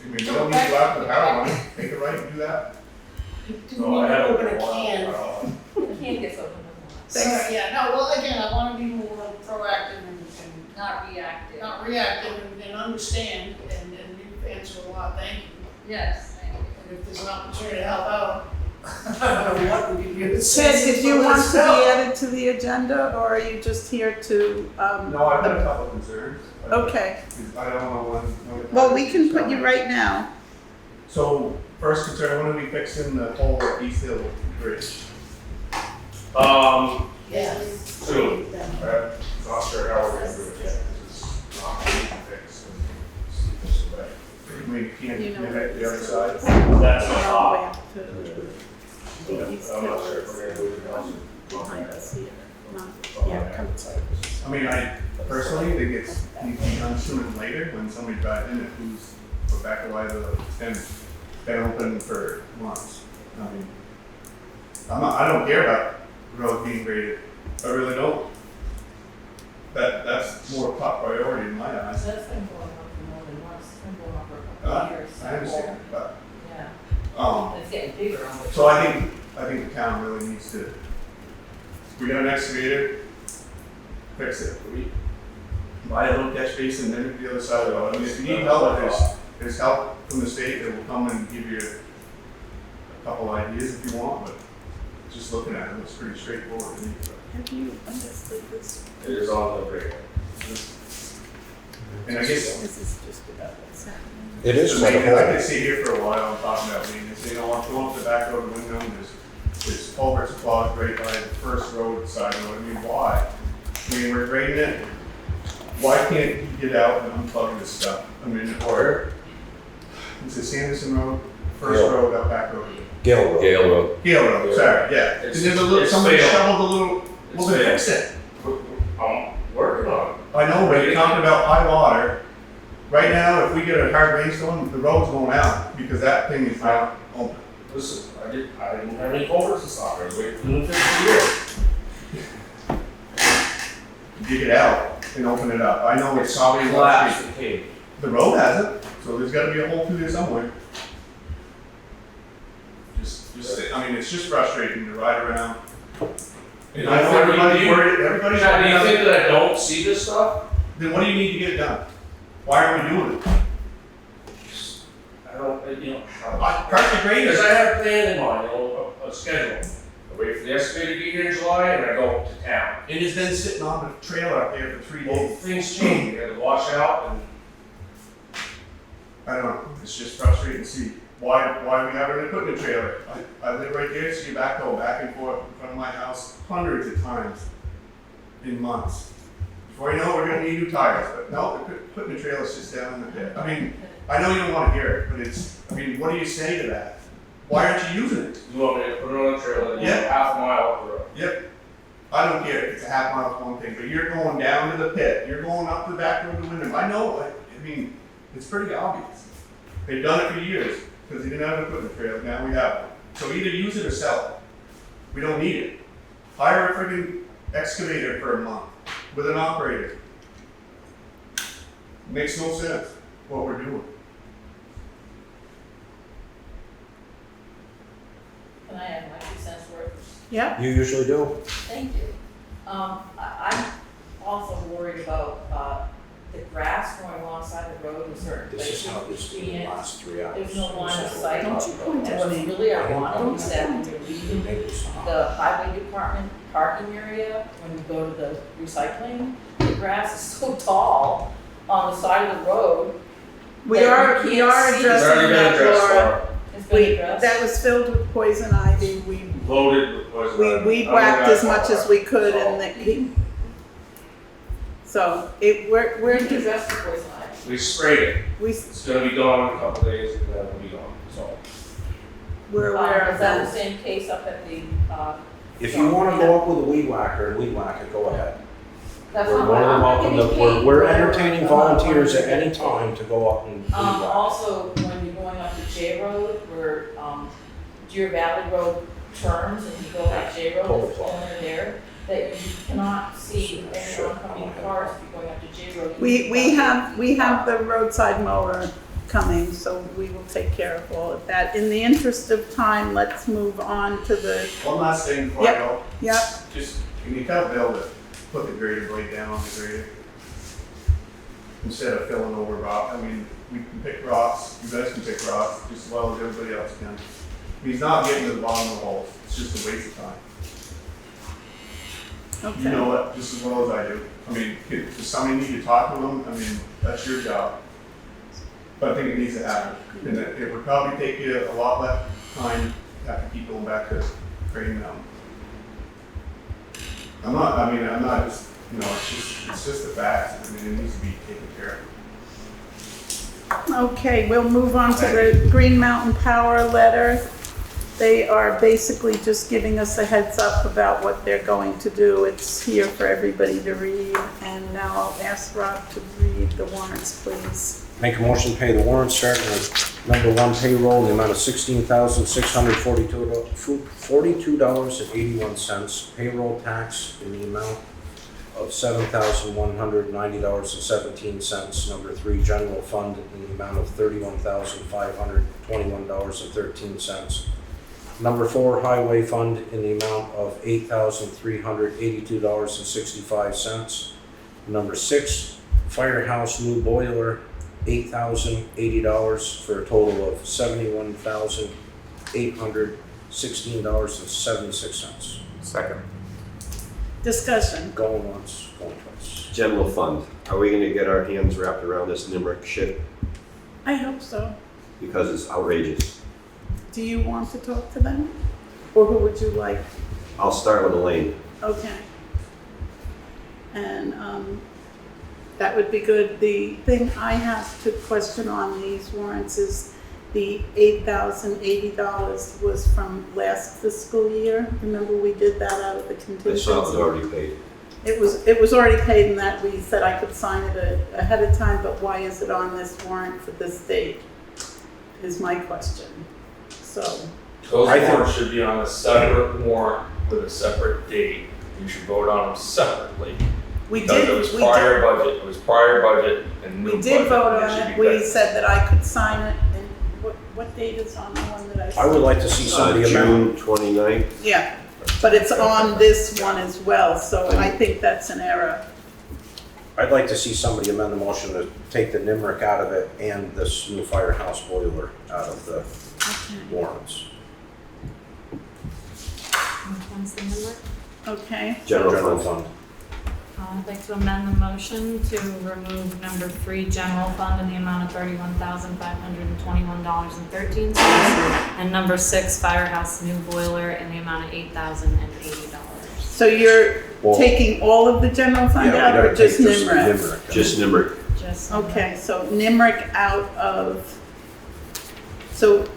I mean, you don't need to go out to the power line, take it right and do that. Didn't mean to open a can. Can't get open. Yeah, no, well, again, I wanna be more proactive and Not reactive. not reactive and understand, and you've answered a lot, thank you. Yes, thank you. And if there's an opportunity to help out, I don't know what we could do. Ted, did you want to be added to the agenda, or are you just here to, No, I've got a couple of concerns. Okay, I don't know when. well, we can put you right now. So, first concern, when are we fixing the whole East Hill Bridge? Yes. Soon. I'm not sure how we're gonna do it yet, because it's not easy to fix. and it's away. I mean, you can't You know, connect the other side. That's the All the way top. up to Yeah, the east I'm not sure hill if we're gonna do it else. behind us here. No, yeah, come I mean, I personally think it's needs to be done sooner than later when somebody drives in it who's Rebecca Liza and been open for months. I mean, I don't care about the road being graded. I really don't. That's more top priority in my eyes. That's been going on for more than once, it's been going on for a couple of years. I understand, but So I think the town really needs to, we got an excavator, fix it. Buy a little catch basin, then the other side of the road. I mean, if you need help, there's help from the state that will come and give you a couple ideas if you want, but just looking at it, it's pretty straightforward to me. Have you understood this? It is on the radar. And I guess, This is just about what's happening. It is I quite a mean, I hole. could sit here for a while and talk about maintenance, you know, I'm going up the back road of Wyndham, there's culverts clogged right by the first road, side road, I mean, why? I mean, we're grading it, why can't you get out and unplug this stuff? I mean, or, is it Sanderson Road, first Gale. road, up back road? Gale Road. Gale Road. Gale Road, sorry, yeah, and It's- there's a little, it's somebody failed. shoveled a little, It's well, then failed. fix it. I'm working on it. I know, but you're talking about high water. Right now, if we get a hard rainstorm, the road's going out because that thing is not open. Listen, I didn't have any culverts and stuff, I was waiting for them to fix Dig it out and open it up. I know the it's year. probably Collapsed the cave. the road hasn't, so there's gotta be a hole through there somewhere. I mean, it's just frustrating to ride around. And I know everybody's worried, everybody's Chad, do you worried think about it. that I don't see this stuff? Then what do you need to get it done? Why are we doing it? I don't, you know. Park the graders. Because I have a plan in mind, a schedule. I wait for the excavator to get here in July and I go to town. It has been sitting on the trailer up there for 3 Well, days. things change, you gotta wash out and I don't know, it's just frustrating to see why we have an equipment trailer. I live right there, see a backhoe back and forth in front of my house hundreds of times in months. Before you know it, we're gonna need new tires, but no, the equipment trailer sits down in the pit. I mean, I know you don't wanna hear it, but I mean, what do you say to that? Why aren't you using it? you want me to put it on a trailer and go Yeah. half a mile up the road. Yep. I don't care if it's a half mile, it's one thing, but you're going down to the pit, you're going up the back road to Wyndham. I know, I mean, it's pretty obvious. They've done it for years, because they didn't have an equipment trailer, now we have one. So either use it or sell it. We don't need it. Hire a friggin' excavator for a month with an operator. Makes no sense what we're doing. Can I have my 2 cents worth? Yep. You usually do? Thank you. I'm also worried about the grass growing alongside the road in certain This places. is how this been the last 3 hours. There's no line of This is sight. what Don't you point And at what's me. really ironic is that when you're leaving Neighbors. the highway department parking area, when you go to the recycling, the grass is so tall on the side of the road. We that are, you we can't are see. It's already addressing been that, addressed, Laura. Laura. It's been We, addressed. that was filled with poison ivy. We Loaded with poison ivy. weed I whacked don't as know much that as we could far. and so we're Where did you address the poison ivy? We sprayed it. It's gonna be gone in a couple days and then it'll be gone, so. we're aware Is of that the that. same case up at the, If you wanna go up with a weed whacker and weed whack it, go ahead. that's We're not more what than I'm welcome getting to, paid we're for. entertaining I'm not volunteers at getting any paid. time to go up and weed whack. Also, when you're going up to J Road, where, Deer Valley Road turns and you go up J Road, Total there's a flop. corner there, that you cannot see any oncoming cars if you're going up to J Road. We have the roadside mower coming, so we will take care of all of that. In the interest of time, let's move on to the, One last thing before I go. yep, Just, can you tell Bill to put the grader blade down on the grader? Instead of filling over rock, I mean, we can pick rocks, you guys can pick rocks just as well as everybody else can. He's not getting to the bottom of the holes, it's just a waste of time. You okay. know it just as well as I do. I mean, does somebody need to talk to him? I mean, that's your job. But I think it needs to happen. And it would probably take you a lot less time to have to keep going back to Green Mountain. I'm not just, you know, it's just the facts. I mean, it needs to be taken care of. Okay, we'll move on to the Green Mountain Power letter. They are basically just giving us a heads up about what they're going to do. It's here for everybody to read, and now I'll ask Rob to read the warrants, please. Make a motion to pay the warrant starting with number 1 payroll, in the amount of $16,642.81. Payroll tax in the amount of $7,190.17. Number 3 general fund in the amount of $31,521.13. Number 4, highway fund in the amount of $8,382.65. Number 6, firehouse new boiler, $8,080 for a total of $71,816.76. Second. Discussion. Going once, going twice. General fund, are we gonna get our hands wrapped around this NIMRIC shit? I hope so. Because it's outrageous. Do you want to talk to them? Or who would you like? I'll start with Elaine. Okay. And that would be good. The thing I have to question on these warrants is the $8,080 was from last fiscal year. Remember we did that out of the I contingency? saw it was already paid. It was already paid, and that we said I could sign it ahead of time, but why is it on this warrant for this date? Is my question. So, Those warrants should be on a separate warrant with a separate date. You should vote on them separately. we Because did, it was prior budget and new we budget. did vote and on should it. be We better. said that I could sign it, and what date is on the one that I signed? I would like to see somebody amend. June 29th. Yeah, but it's on this one as well, so I think that's an error. I'd like to see somebody amend the motion to take the NIMRIC out of it and this new firehouse boiler out of the warrants. Which one's the number? Okay, General fund. I'd like to amend the motion to remove number 3, general fund, in the amount of $31,521.13. And number 6, firehouse new boiler, in the amount of $8,080. so you're Well, taking all of the general fund yeah, out, we or gotta take just NIMRIC? Just NIMRIC. Just. Okay, so NIMRIC out of, so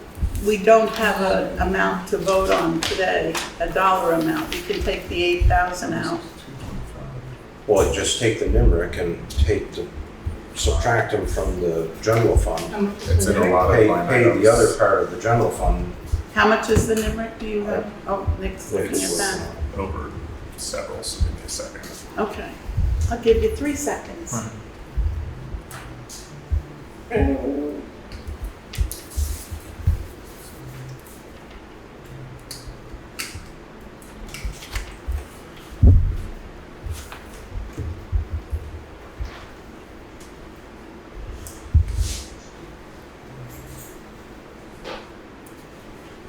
we don't have an amount to vote on today, a dollar amount. We can take the 8,000 out. Well, just take the NIMRIC and subtract them from the general fund. It's in a lot of Pay line the items. other part of the general fund. How much is the NIMRIC? Do you have? Oh, Nick's looking at It's that. over several, so give me a second. Okay, I'll give you 3 seconds.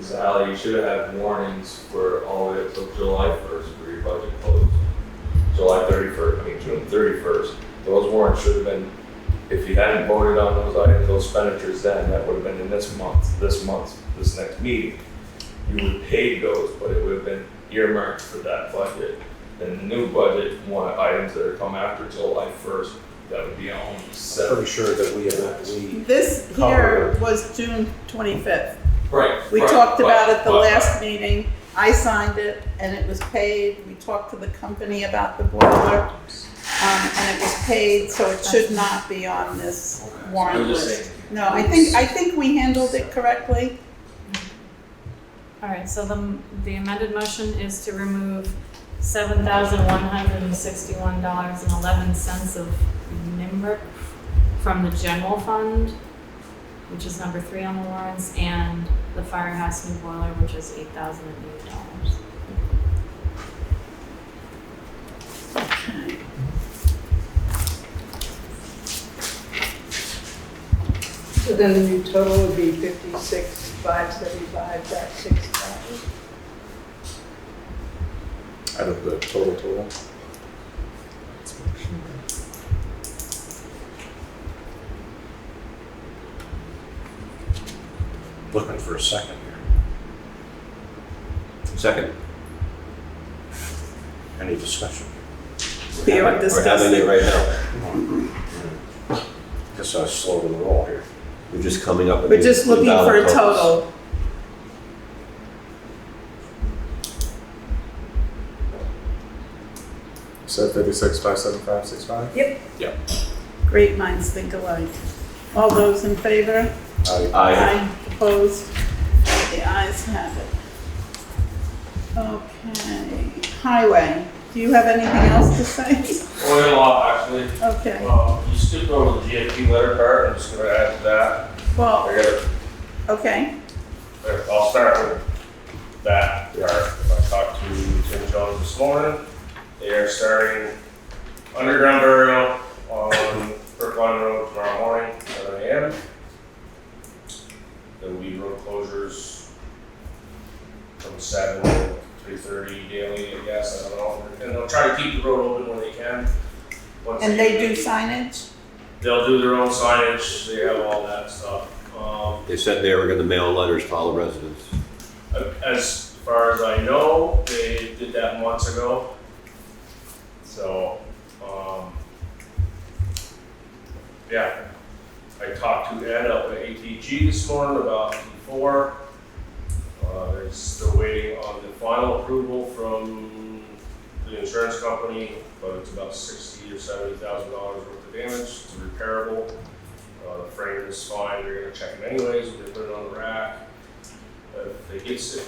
Sally, you should have had warnings for all the way up till July 1st for your budget close. June 31st. Those warrants should have been, if you hadn't voted on those items, those expenditures then, that would have been in this next meeting. You would have paid those, but it would have been earmarked for that budget. Then the new budget, items that are come after July 1st, that would be on I'm seven. pretty sure that we This here was June 25th. Right. We right, talked about it the but- last meeting. I signed it and it was paid. We talked to the company about the boiler, and it was paid, so it should not be on this warrant I'm just list. saying. No, I think we handled it correctly. All right, so the amended motion is to remove $7,161.11 of NIMRIC from the general fund, which is number 3 on the warrants, and the firehouse new boiler, which is $8,080. Okay. So then the new total would be 56,575, that's 6,000. Out of the total. looking for a second here. Second. Any discussion? We are We're having discussing. it right now. Guess I was slow to the roll here. We're just coming up with. We're just looking for a $2 totals. total. So 56,575.65? Great minds think alike. All those in favor? Aye. Opposed? The ayes have it. Okay, highway. Do you have anything else to say? Only a lot, actually. Okay, You skipped over the GFP letter part, I'm just gonna add to that. well, I got it. okay, I'll start with that part. I talked to Tim Jones this morning. They are starting underground burial on Brookline Road tomorrow morning, 7 a.m. There will be road closures from 7 to 3:30 daily, I guess, I don't know. And they'll try to keep the road open when they can. Once And they do signage? They'll do their own signage, they have all that stuff. They said they were gonna mail letters to all the residents. As far as I know, they did that months ago. So, yeah. I talked to Ed up at ATG this morning about T4. They're still waiting on the final approval from the insurance company, but it's about $60,000 or $70,000 worth of damage. It's repairable. The frame is fine. They're gonna check it anyways. They put it on the rack. If it gets the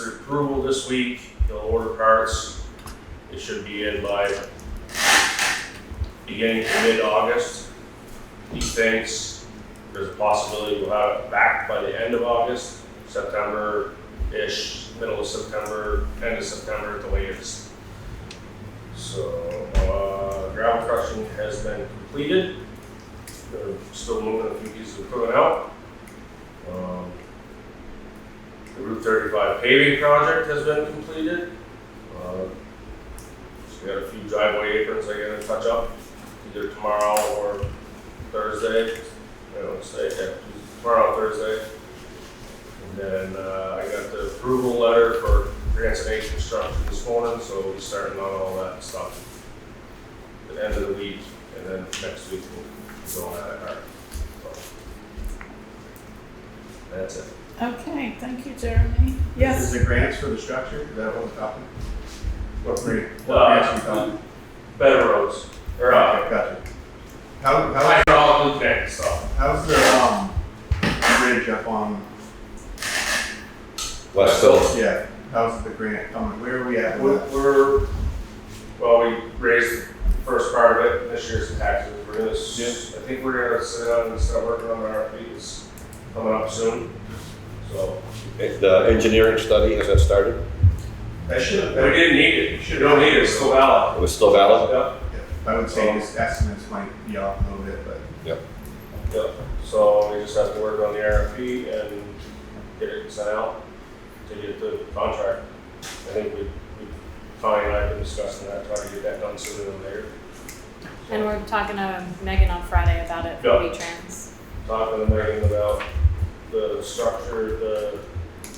approval this week, they'll order parts. It should be in by beginning to mid-August. He thinks there's a possibility we'll have it back by the end of August, September-ish, middle of September, end of September at the latest. So, ground crushing has been completed. They're still moving a few pieces of equipment out. The Route 35 paving project has been completed. So we got a few driveway aprons I gotta touch up, either tomorrow or Thursday. Tomorrow or Thursday. And then I got the approval letter for grants and aid construction this morning, so we'll be starting on all that stuff at the end of the week, and then next week we'll go on that hard. So that's it. Okay, thank you, Jeremy. Yes? Is the grants for the structure, is that what we're talking? What grants are we talking? Better roads. Or, Okay, gotcha. How's hydraulic connect stuff. how's the, bridge up on, Westville. yeah, how's the grant coming, where are we at with that? Well, we raised the first part of it this year's taxes. We're gonna, I think we're gonna sit down and start working on our RFPs coming up soon. So The engineering study, has that started? That should, we didn't need it. You don't need it. It's still valid. It was still valid? Yep. I would say his estimates might be off a little bit, but. Yep. So we just have to work on the RFP and get it sent out to get the contract. I think Connie and I have been discussing that, trying to get that done sooner than later. And we're talking to Megan on Friday about it for Yeah. V-Trans. Talking to Megan about the structure, the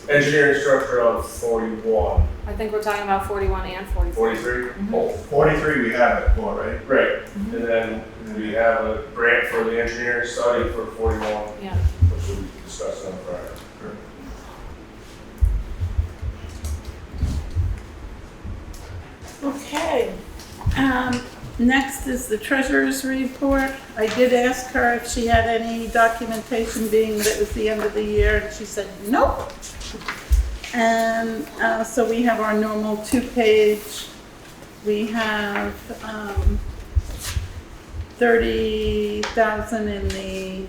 engineering structure on 41. I think we're talking about 41 and 44. 43? Mhm. 43 we have it for, right? Right. And then we have a grant for the engineering study for 41, Yeah. which we'll be discussing on Friday. Okay. Next is the treasurer's report. I did ask her if she had any documentation, being that it was the end of the year, and she said nope. And so we have our normal 2-page. We have 30,000 in the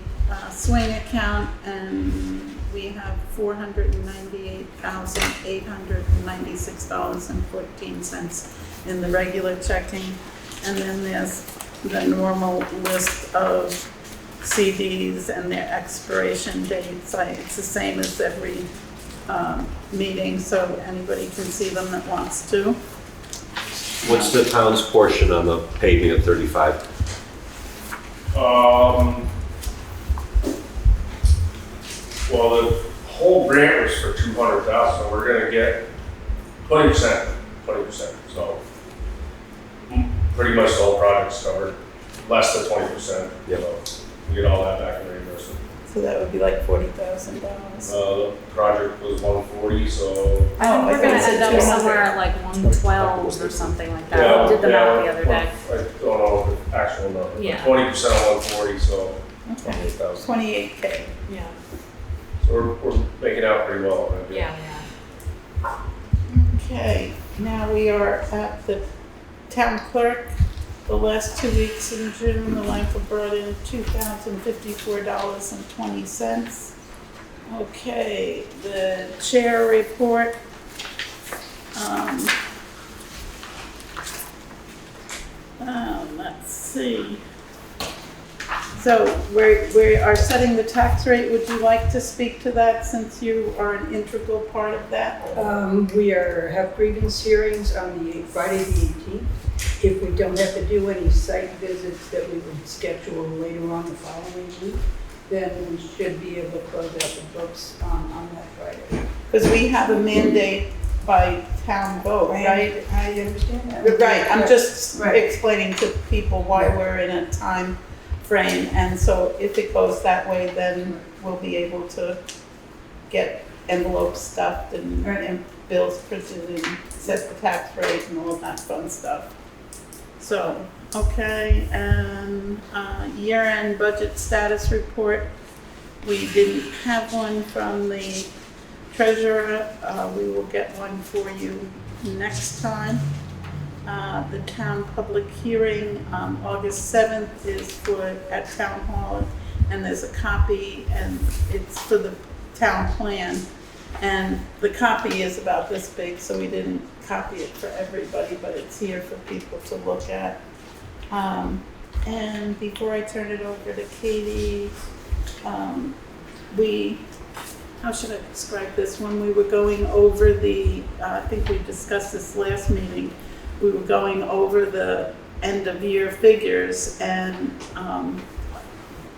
swing account, and we have $498,896.14 in the regular checking. And then there's the normal list of CDs and their expiration dates. It's the same as every meeting, so anybody can see them that wants to. What's the town's portion on the paving of 35? Well, the whole grant was for 200,000, so we're gonna get 20%. So pretty much the whole project's covered, less than 20%. Yep. So we get all that back in reimbursement. So that would be like $40,000. The project was 140, so. I think we're gonna end up 200. somewhere at like 112 or something like that. Yeah, We did the math the other day. I don't know the actual number. Yeah. 20% of 140, so Okay. 28,000. 28K. Yeah. So we're making out pretty well. Right? Yeah. Okay, now we are at the town clerk. The last 2 weeks in June, the Langford brought in $2,054.20. Okay, the chair report, Let's see. So we are setting the tax rate. Would you like to speak to that since you are an integral part of that? We have grievance hearings on Friday the 18th. If we don't have to do any site visits that we would schedule later on the following week, then we should be able to close out the books on that Friday. Because we have a mandate by town vote, right? I understand that. Right, I'm just Right. explaining to people why we're in a time frame. And so if it goes that way, then we'll be able to get envelopes stuffed and bills printed and set the tax rate and all that fun stuff. So, okay, and year-end budget status report. We didn't have one from the treasurer. We will get one for you next time. The town public hearing, August 7th is at Town Hall, and there's a copy, and it's for the town plan. And the copy is about this big, so we didn't copy it for everybody, but it's here for people to look at. And before I turn it over to Katie, how should I describe this? When we were going over I think we discussed this last meeting, we were going over the end of year figures, and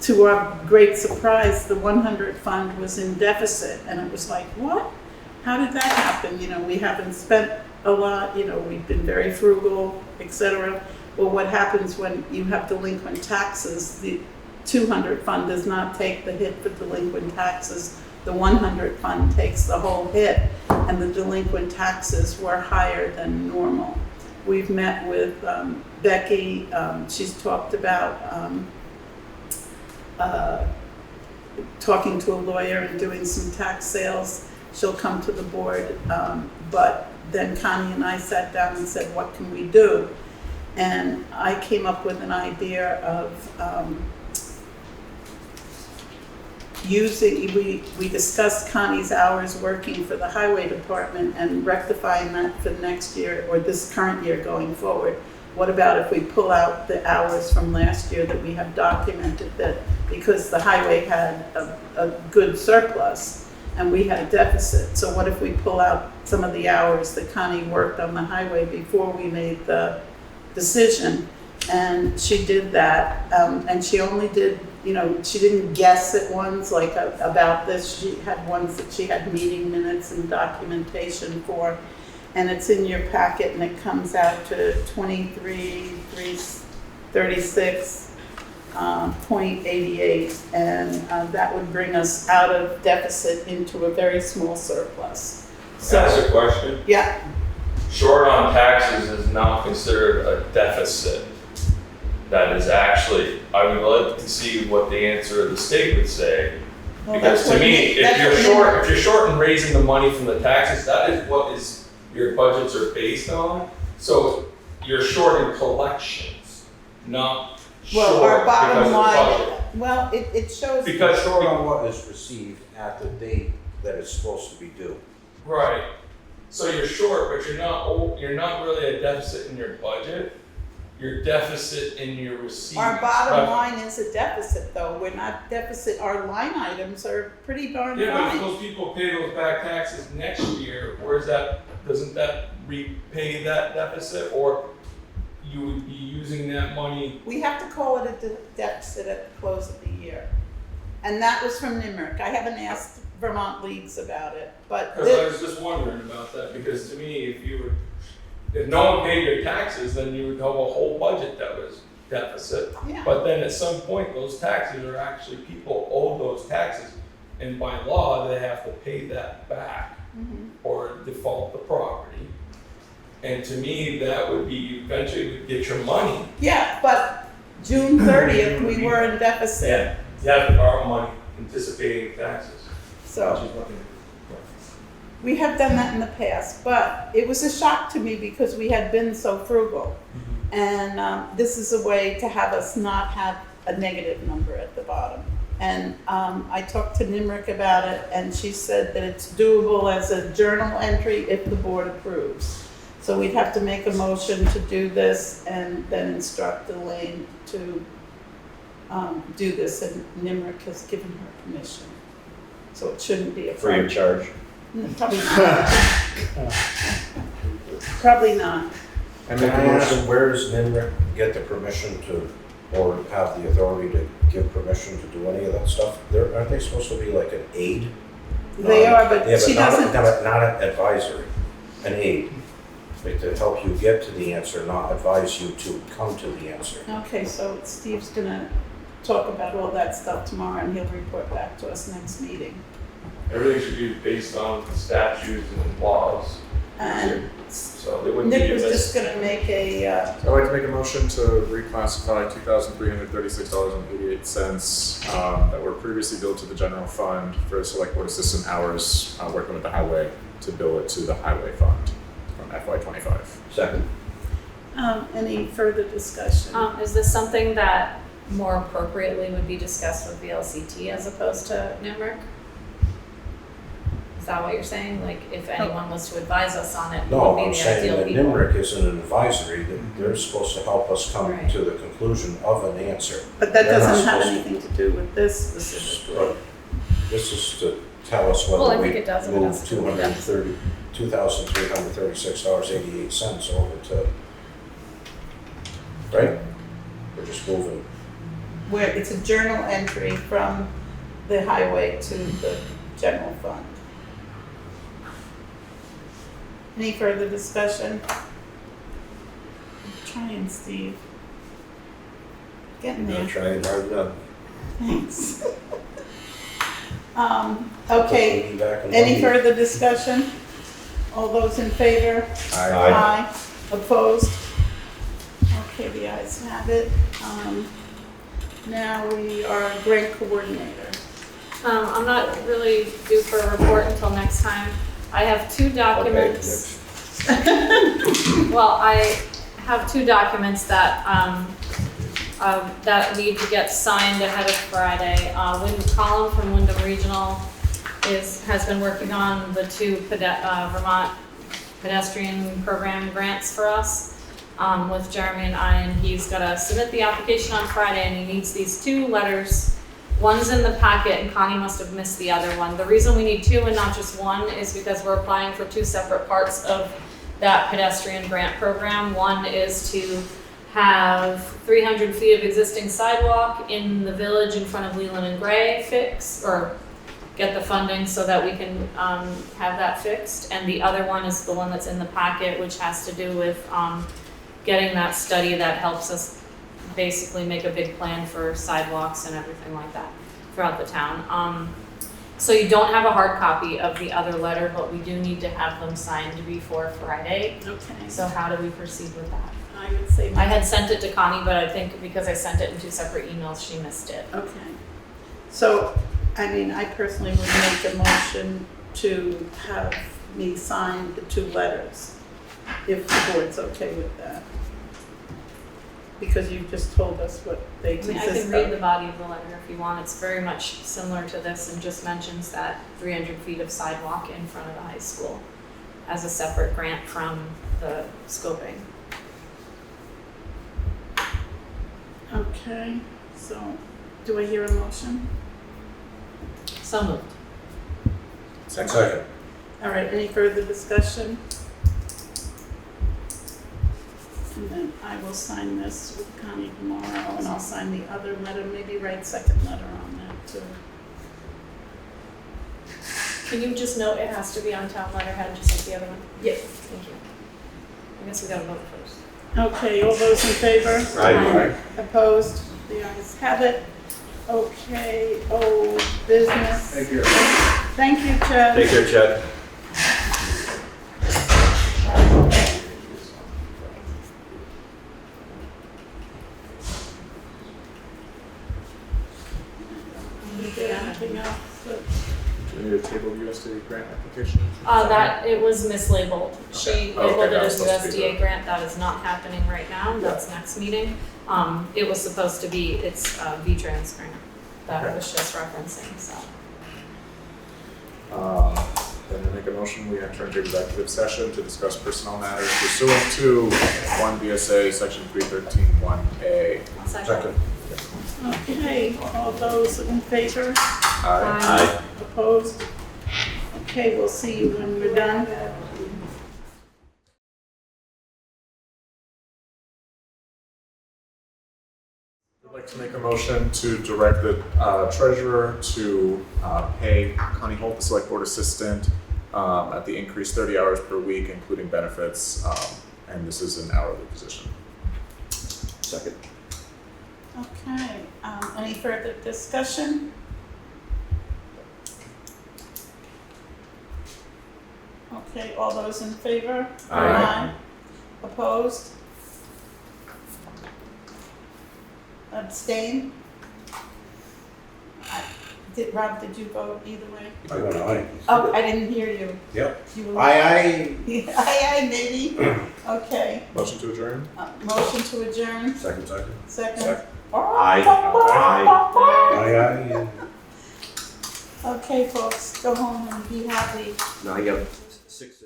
to our great surprise, the 100 fund was in deficit, and it was like, what? How did that happen? We haven't spent a lot, we've been very frugal, etc. Well, what happens when you have delinquent taxes? The 200 fund does not take the hit for delinquent taxes. The 100 fund takes the whole hit, and the delinquent taxes were higher than normal. We've met with Becky. She's talked about talking to a lawyer and doing some tax sales. She'll come to the board, but then Connie and I sat down and said, what can we do? And I came up with an idea of we discussed Connie's hours working for the highway department and rectifying that for next year or this current year going forward. What about if we pull out the hours from last year that we have documented, that because the highway had a good surplus and we had a deficit? So what if we pull out some of the hours that Connie worked on the highway before we made the decision? And she did that, and she only did, she didn't guess at ones like about this. She had ones that she had meeting minutes and documentation for, and it's in your packet, and it comes out to 23,336.88, and that would bring us out of deficit into a very small surplus. So, Ask a question. Yeah. Short on taxes is not considered a deficit. That is actually, I would love to see what the answer of the state would say. Well, Because to me, if you're short in raising the money from the taxes, that is what your budgets are based on. So you're short in collections, not well, short our bottom because of line, budget. well, it shows. Because Short on what is received at the date that it's supposed to be due. right. So you're short, but you're not really a deficit in your budget. You're deficit in your receipts. Our bottom line is a deficit, though. We're not deficit. Our line items are pretty darn Yeah, but if fine. those people pay those back taxes next year, doesn't that repay that deficit, or you would be using that money? We have to call it a deficit at the close of the year. And that was from NIMRIC. I haven't asked Vermont Leagues about it, but Because I was just wondering about that, because to me, if no one paid their taxes, then you would have a whole budget that was deficit. yeah. But then at some point, those taxes are actually, people owe those taxes, and by law, they have to pay that back Mhm. or default the property. And to me, that would be, eventually would get your money. Yeah, but June 30th, we were in deficit. Yeah, you have to borrow money anticipating taxes. So we have done that in the past, but it was a shock to me because we had been so frugal. And this is a way to have us not have a negative number at the bottom. And I talked to Nimric about it, and she said that it's doable as a journal entry if the board approves. So we'd have to make a motion to do this and then instruct Elaine to do this, and Nimric has given her permission. So it shouldn't be a Free of charge. Probably not. Probably not. And Can make a I ask, motion. where does NINRIC get the permission to, or have the authority to give permission to do any of that stuff? Aren't they supposed to be like an aid? They are, but Yeah, she but doesn't. not an advisory, an aid. Like to help you get to the answer, not advise you to come to the answer. Okay, so Steve's gonna talk about all that stuff tomorrow, and he'll report back to us next meeting. Everything should be based on statutes and laws, And so they wouldn't be. Nick was just gonna make a, I'd like to make a motion to reclassify $2,336.88 that were previously billed to the general fund for select board assistant hours working with the highway to bill it to the highway fund from FY25. Second. any further discussion? Is this something that more appropriately would be discussed with VLCT as opposed to NIMRIC? Is that what you're saying? Like, if anyone was to advise us on it, who No, would I'm be the saying ideal that people? NIMRIC isn't an advisory, that they're supposed to help us come Right. to the conclusion of an answer. But that They're not doesn't have supposed to- anything to do with this specifically. This is to tell us Well, I whether think we it does, if it move has to do with that. $2,336.88 over to, right? We're just moving. Where it's a journal entry from the highway to the general fund. Any further discussion? Trying, Steve. Getting there. I'm trying hard enough. Thanks. Okay, We'll be back in any Monday. further discussion? All those in favor? Aye. Opposed? Okay, the ayes have it. Now we are grant coordinator. I'm not really due for a report until next time. I have two documents. Well, I have two documents that, that need to get signed ahead of Friday. Colin from Wyndham Regional has been working on the two Vermont pedestrian program grants for us, with Jeremy and I, and he's gotta submit the application on Friday, and he needs these two letters. One's in the packet, and Connie must have missed the other one. The reason we need two and not just one is because we're applying for two separate parts of that pedestrian grant program. One is to have 300 feet of existing sidewalk in the village in front of Leland and Gray fixed, or get the funding so that we can have that fixed. And the other one is the one that's in the packet, which has to do with getting that study that helps us basically make a big plan for sidewalks and everything like that throughout the town. So you don't have a hard copy of the other letter, but we do need to have them signed before Friday. Okay. So how do we proceed with that? I would say. I had sent it to Connie, but I think because I sent it in two separate emails, she missed it. Okay. So, I mean, I personally would make a motion to have me sign the two letters, if the board's okay with that. Because you just told us what they I mean, I consist can read the of. body of the letter if you want. It's very much similar to this and just mentions that 300 feet of sidewalk in front of the high school as a separate grant from the scoping. Okay, so do I hear a motion? So moved. Second. All right, any further discussion? And then I will sign this with Connie tomorrow, and I'll sign the other letter, maybe write second letter on that too. Can you just note it has to be on town letterhead, just like the other one? Yes. Thank you. I guess we gotta vote first. Okay, all those in favor? Aye. Opposed? The ayes have it. Okay, old business. Thank you. Thank you, Chad. Take care, Chad. Is there anything else? Do we need a table USDA grant application? That, it was mislabeled. She Okay. Oh, labeled okay, it that as was supposed to be USDA grant. That is not happening right now. That's next meeting. It was supposed to be, it's a V-Trans grant. that was just referencing, so. Then I make a motion, we enter into executive session to discuss personnel matters pursuant to 1 VSA section 313(1)A. Second. Okay, all those in favor? Aye. Opposed? Okay, we'll see you when we're done. I'd like to make a motion to direct the treasurer to pay Connie Holt, the select board assistant, at the increased 30 hours per week, including benefits, and this is an hourly position. Second. Okay, any further discussion? Okay, all those in favor? Aye. Opposed? Abstain? Rob, did you vote either way? I went aye. Oh, I didn't hear you. Yep. You were- Aye, Aye, maybe. Okay, Motion to adjourn? motion to adjourn, Second. second. Aye. aye. Okay, folks, go home and be happy. Now you have 6